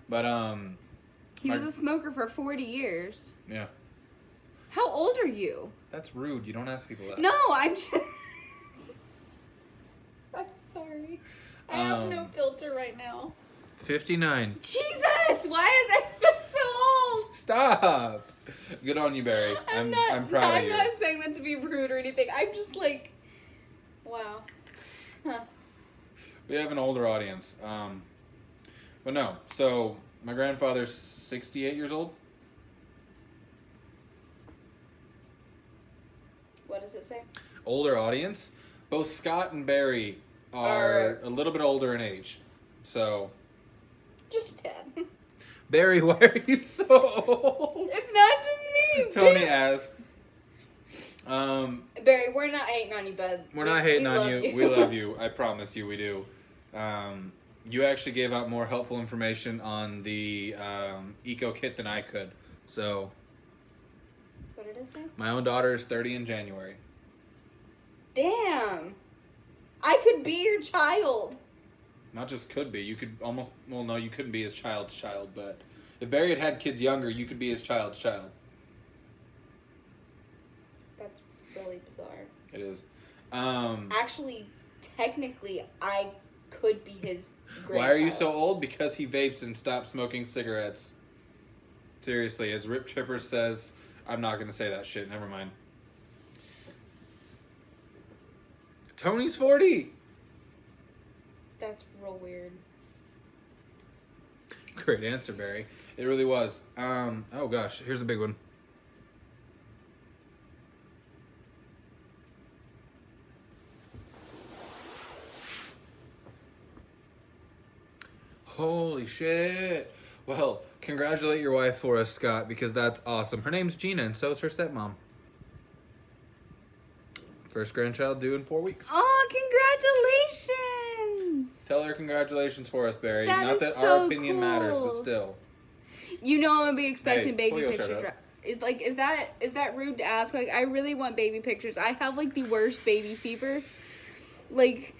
But he was a smoker for 40 years. Yeah. How old are you? That's rude. You don't ask people that. No, I'm just... I'm sorry. I have no filter right now. 59. Jesus! Why is everybody so old? Stop! Good on you, Barry. I'm proud of you. I'm not saying that to be rude or anything. I'm just like... Wow. Huh. We have an older audience. But no. So, my grandfather's 68 years old. What does it say? Older audience. Both Scott and Barry are a little bit older in age. So. Just a tad. Barry, why are you so old? It's not just me. Tony asked. Barry, we're not hating on you, bud. We're not hating on you. We love you. I promise you we do. You actually gave out more helpful information on the eco kit than I could. So. What did it say? My own daughter is 30 in January. Damn. I could be your child. Not just could be. You could almost... Well, no, you couldn't be his child's child, but... If Barry had kids younger, you could be his child's child. That's really bizarre. It is. Actually, technically, I could be his grandchild. Why are you so old? Because he vapes and stopped smoking cigarettes. Seriously, as Rip Chipper says, I'm not going to say that shit. Never mind. Tony's 40. That's real weird. Great answer, Barry. It really was. Oh gosh, here's a big one. Holy shit. Well, congratulate your wife for us, Scott, because that's awesome. Her name's Gina, and so is her stepmom. First grandchild due in 4 weeks. Oh, congratulations! Tell her congratulations for us, Barry. That Not is that so our opinion matters, but cool. still. You know I'm gonna be expecting Hey, baby will you shut pictures. up? Is that rude to ask? Like, I really want baby pictures. I have like the worst baby fever. Like,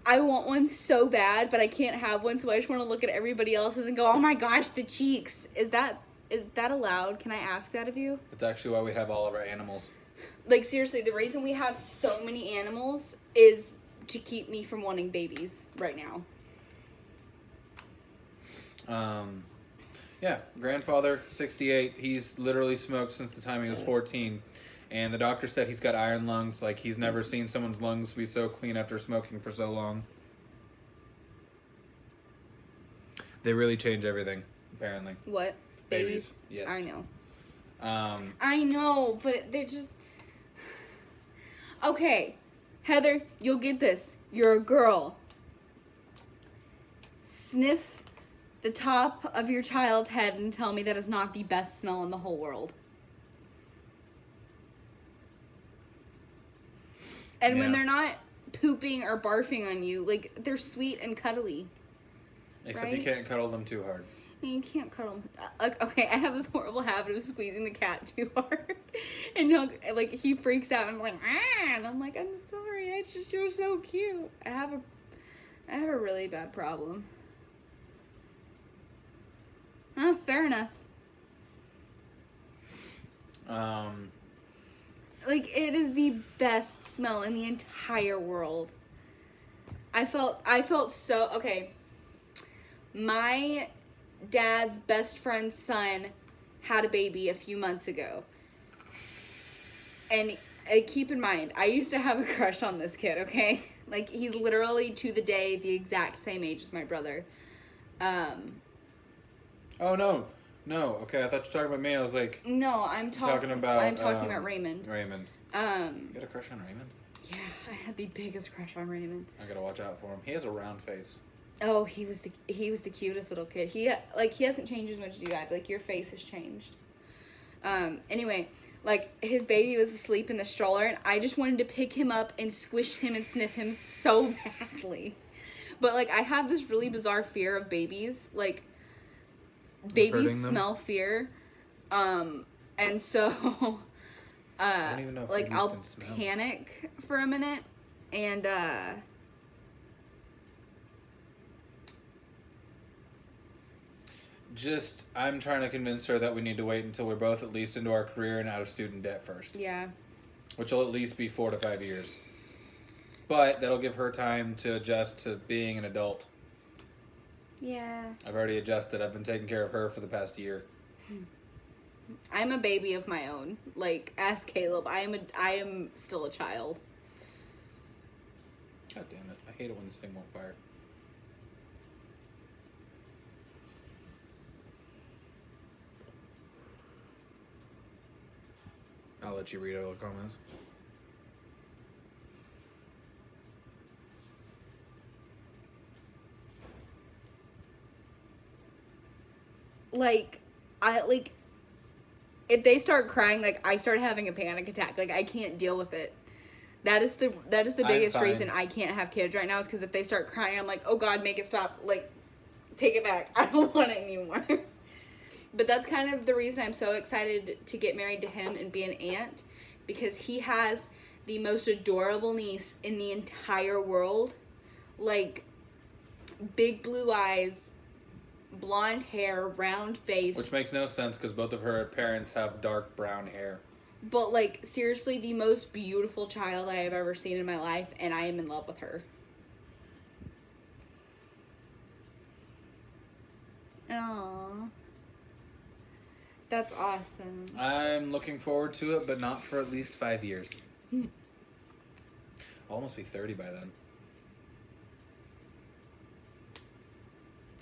I want one so bad, but I can't have one, so I just want to look at everybody else's and go, "Oh my gosh, the cheeks!" Is that allowed? Can I ask that of you? That's actually why we have all of our animals. Like, seriously, the reason we have so many animals is to keep me from wanting babies right now. Yeah, grandfather, 68. He's literally smoked since the time he was 14. And the doctor said he's got iron lungs. Like, he's never seen someone's lungs be so clean after smoking for so long. They really change everything, apparently. What? Babies? Yes. I know. Um, I know, but they're just... Okay, Heather, you'll get this. You're a girl. Sniff the top of your child's head and tell me that is not the best smell in the whole world. And when Yeah. they're not pooping or barfing on you, like, they're sweet and cuddly. except Right? you can't cuddle them too hard. You can't cuddle. Okay, I have this horrible habit of squeezing the cat too hard, and he freaks out and I'm like, ah, and I'm like, I'm sorry, you're so cute. I have a really bad problem. Fair enough. Like, it is the best smell in the entire world. I felt so okay. My dad's best friend's son had a baby a few months ago. And keep in mind, I used to have a crush on this kid, okay? Like, he's literally to the day the exact same age as my brother. Oh, no. No. Okay, I thought you were talking about me. I was like... No, I'm talking about Raymond. Raymond. You got a crush on Raymond? Yeah, I had the biggest crush on Raymond. I gotta watch out for him. He has a round face. Oh, he was the cutest little kid. He hasn't changed as much as you have. Like, your face has changed. Anyway, like, his baby was asleep in the stroller, and I just wanted to pick him up and squish him and sniff him so badly. But, like, I have this really bizarre fear of babies. Like, babies smell fear. And so, I don't even know if like, babies I'll can smell. panic for a minute, and, I'm trying to convince her that we need to wait until we're both at least into our career and out of student debt first. yeah. Which will at least be 4 to 5 years. But that'll give her time to adjust to being an adult. Yeah. I've already adjusted. I've been taking care of her for the past year. I'm a baby of my own. Like, ask Caleb. I am still a child. God damn it. I hate it when this thing won't fire. I'll let you read all the comments. Like, if they start crying, like, I start having a panic attack. Like, I can't deal with it. That is the biggest reason I can't have kids right now, is because if they start crying, I'm like, oh God, make it stop. Like, take it back. I don't want it anymore. But that's kind of the reason I'm so excited to get married to him and be an aunt, because he has the most adorable niece in the entire world. Like, big blue eyes, blonde hair, round face. Which makes no sense because both of her parents have dark brown hair. But, like, seriously, the most beautiful child I have ever seen in my life, and I am in love with her. Aww. That's awesome. I'm looking forward to it, but not for at least 5 years. I'll almost be 30 by then.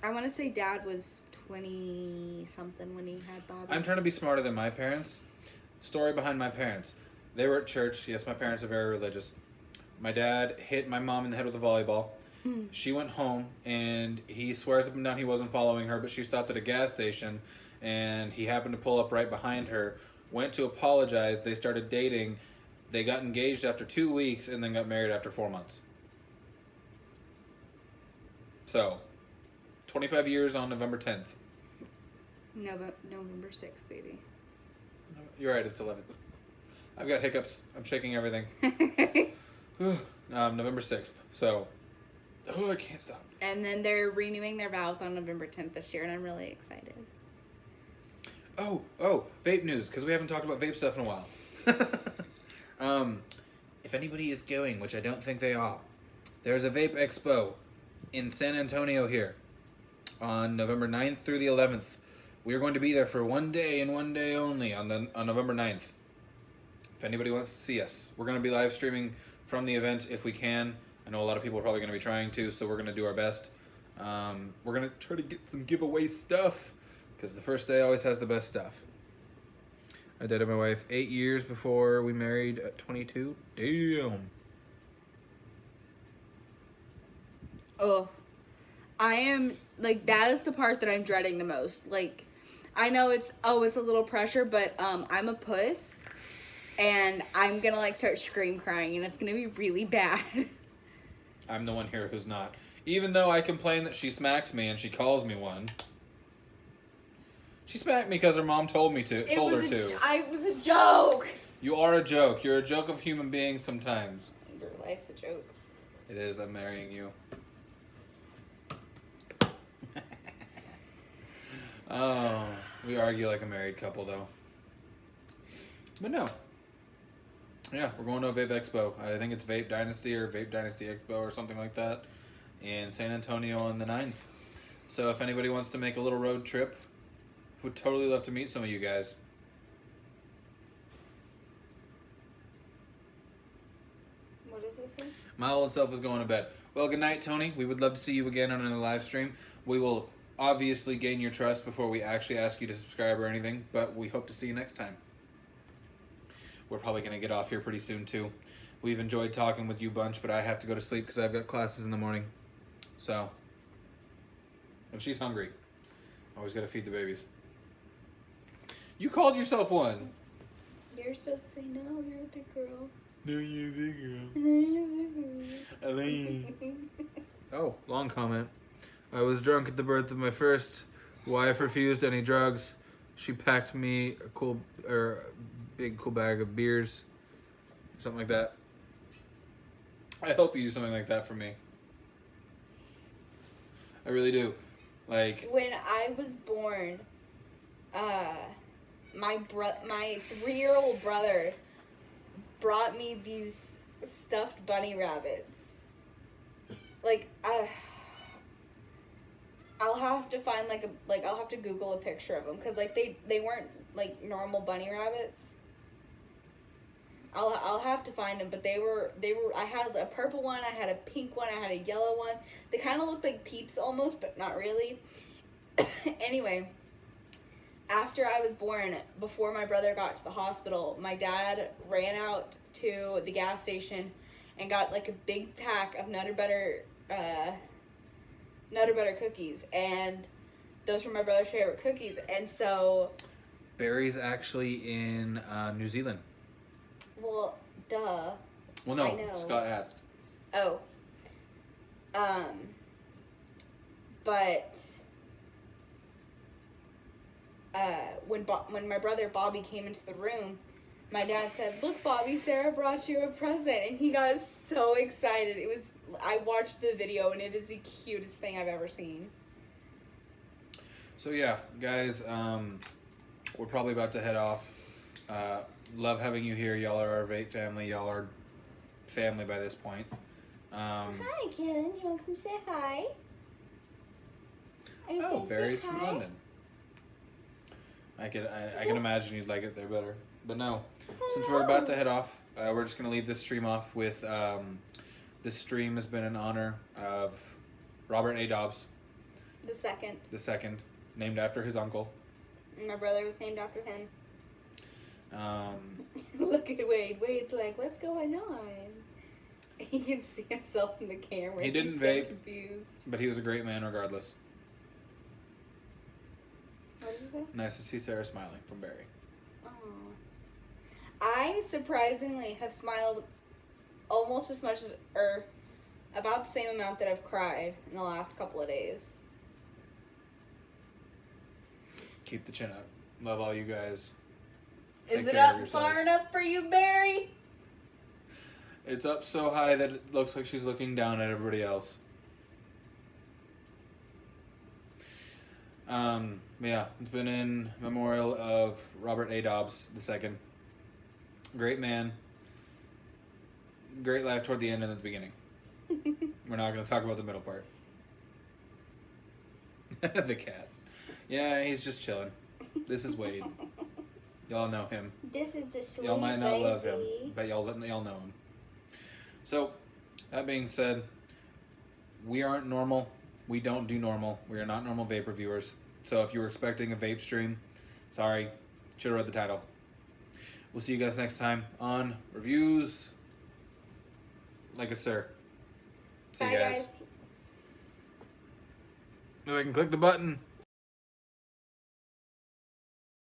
I want to say Dad was 20-something when he had Bobby. I'm trying to be smarter than my parents. Story behind my parents. They were at church. Yes, my parents are very religious. My dad hit my mom in the head with a volleyball. She went home, and he swears up and down he wasn't following her, but she stopped at a gas station, and he happened to pull up right behind her, went to apologize. They started dating. They got engaged after 2 weeks, and then got married after 4 months. So, 25 years on November 10th. November 6th, baby. You're right, it's 11. I've got hiccups. I'm shaking everything. November 6th. So, I can't stop. And then they're renewing their vows on November 10th this year, and I'm really excited. Oh, vape news, because we haven't talked about vape stuff in a while. If anybody is going, which I don't think they are, there's a vape expo in San Antonio here on November 9th through the 11th. We are going to be there for 1 day and 1 day only on November 9th. If anybody wants to see us, we're going to be live streaming from the event if we can. I know a lot of people are probably going to be trying to, so we're going to do our best. We're going to try to get some giveaway stuff, because the first day always has the best stuff. I dated my wife 8 years before we married at 22. Damn. Oh, I am, like, that is the part that I'm dreading the most. Like, I know it's a little pressure, but I'm a puss, and I'm gonna, like, start scream crying, and it's gonna be really bad. I'm the one here who's not. Even though I complain that she smacks me and she calls me one. She smacked me because her mom told her to. It was a joke. You are a joke. You're a joke of human beings sometimes. Your life's a joke. It is. I'm marrying you. Oh, we argue like a married couple, though. But no. Yeah, we're going to a Vape Expo. I think it's Vape Dynasty or Vape Dynasty Expo or something like that in San Antonio on the 9th. So if anybody wants to make a little road trip, would totally love to meet some of you guys. What does it say? My old self is going to bed. Well, good night, Tony. We would love to see you again on another live stream. We will obviously gain your trust before we actually ask you to subscribe or anything, but we hope to see you next time. We're probably going to get off here pretty soon, too. We've enjoyed talking with you bunch, but I have to go to sleep because I've got classes in the morning. So, and she's hungry. Always got to feed the babies. You called yourself one. You're supposed to say, no, you're a big girl. No, you're a big girl. No, you're a big girl. Oh, long comment. I was drunk at the birth of my first. Wife refused any drugs. She packed me a big cool bag of beers, something like that. I hope you do something like that for me. I really do. Like, when I was born, my 3-year-old brother brought me these stuffed bunny rabbits. Like, I'll have to find I'll have to Google a picture of them, because like they weren't like normal bunny rabbits. I'll have to find them, but they were. I had a purple one, I had a pink one, I had a yellow one. They kind of looked like Peeps almost, but not really. Anyway, after I was born, before my brother got to the hospital, my dad ran out to the gas station and got like a big pack of Nutter Butter cookies, and those were my brother's favorite cookies. And so Barry's actually in New Zealand. Well, duh. Well, no, Scott asked. Oh. But when my brother Bobby came into the room, my dad said, "Look, Bobby, Sarah brought you a present," and he got so excited. I watched the video, and it is the cutest thing I've ever seen. So yeah, guys, we're probably about to head off. Love having you here. Y'all are our Vape family. Y'all are family by this point. Hi, Kellen. Do you want to come say hi? Are you Oh, gonna say Barry's from hi? London. I can imagine you'd like it there better. But no, since we're about to head off, we're just going to leave this stream off with, this stream has been in honor of Robert A. Dobbs The second. II, named after his uncle. My brother was named after him. Um, Look at Wade. Wade's like, what's going on? He can see himself in the camera. He didn't He's so vape. confused. but he was a great man regardless. What did you say? Nice to see Sarah smiling from Barry. Aw. I surprisingly have smiled almost as much as, or about the same amount that I've cried in the last couple of days. Keep the chin up. Love all you guys. Is Take it care of up far yourselves. enough for you, Barry? It's up so high that it looks like she's looking down at everybody else. Yeah, it's been in memorial of Robert A. Dobbs II. Great man. Great life toward the end and at the beginning. We're not going to talk about the middle part. The cat. Yeah, he's just chilling. This is Wade. Y'all know him. This is the sweet Y'all might not baby. love him, but y'all know him. So, that being said, we aren't normal. We don't do normal. We are not normal vape reviewers. So if you were expecting a vape stream, sorry, should have read the title. We'll see you guys next time on Reviews Like a Sir. See Bye, you guys. guys. Maybe I can click the button.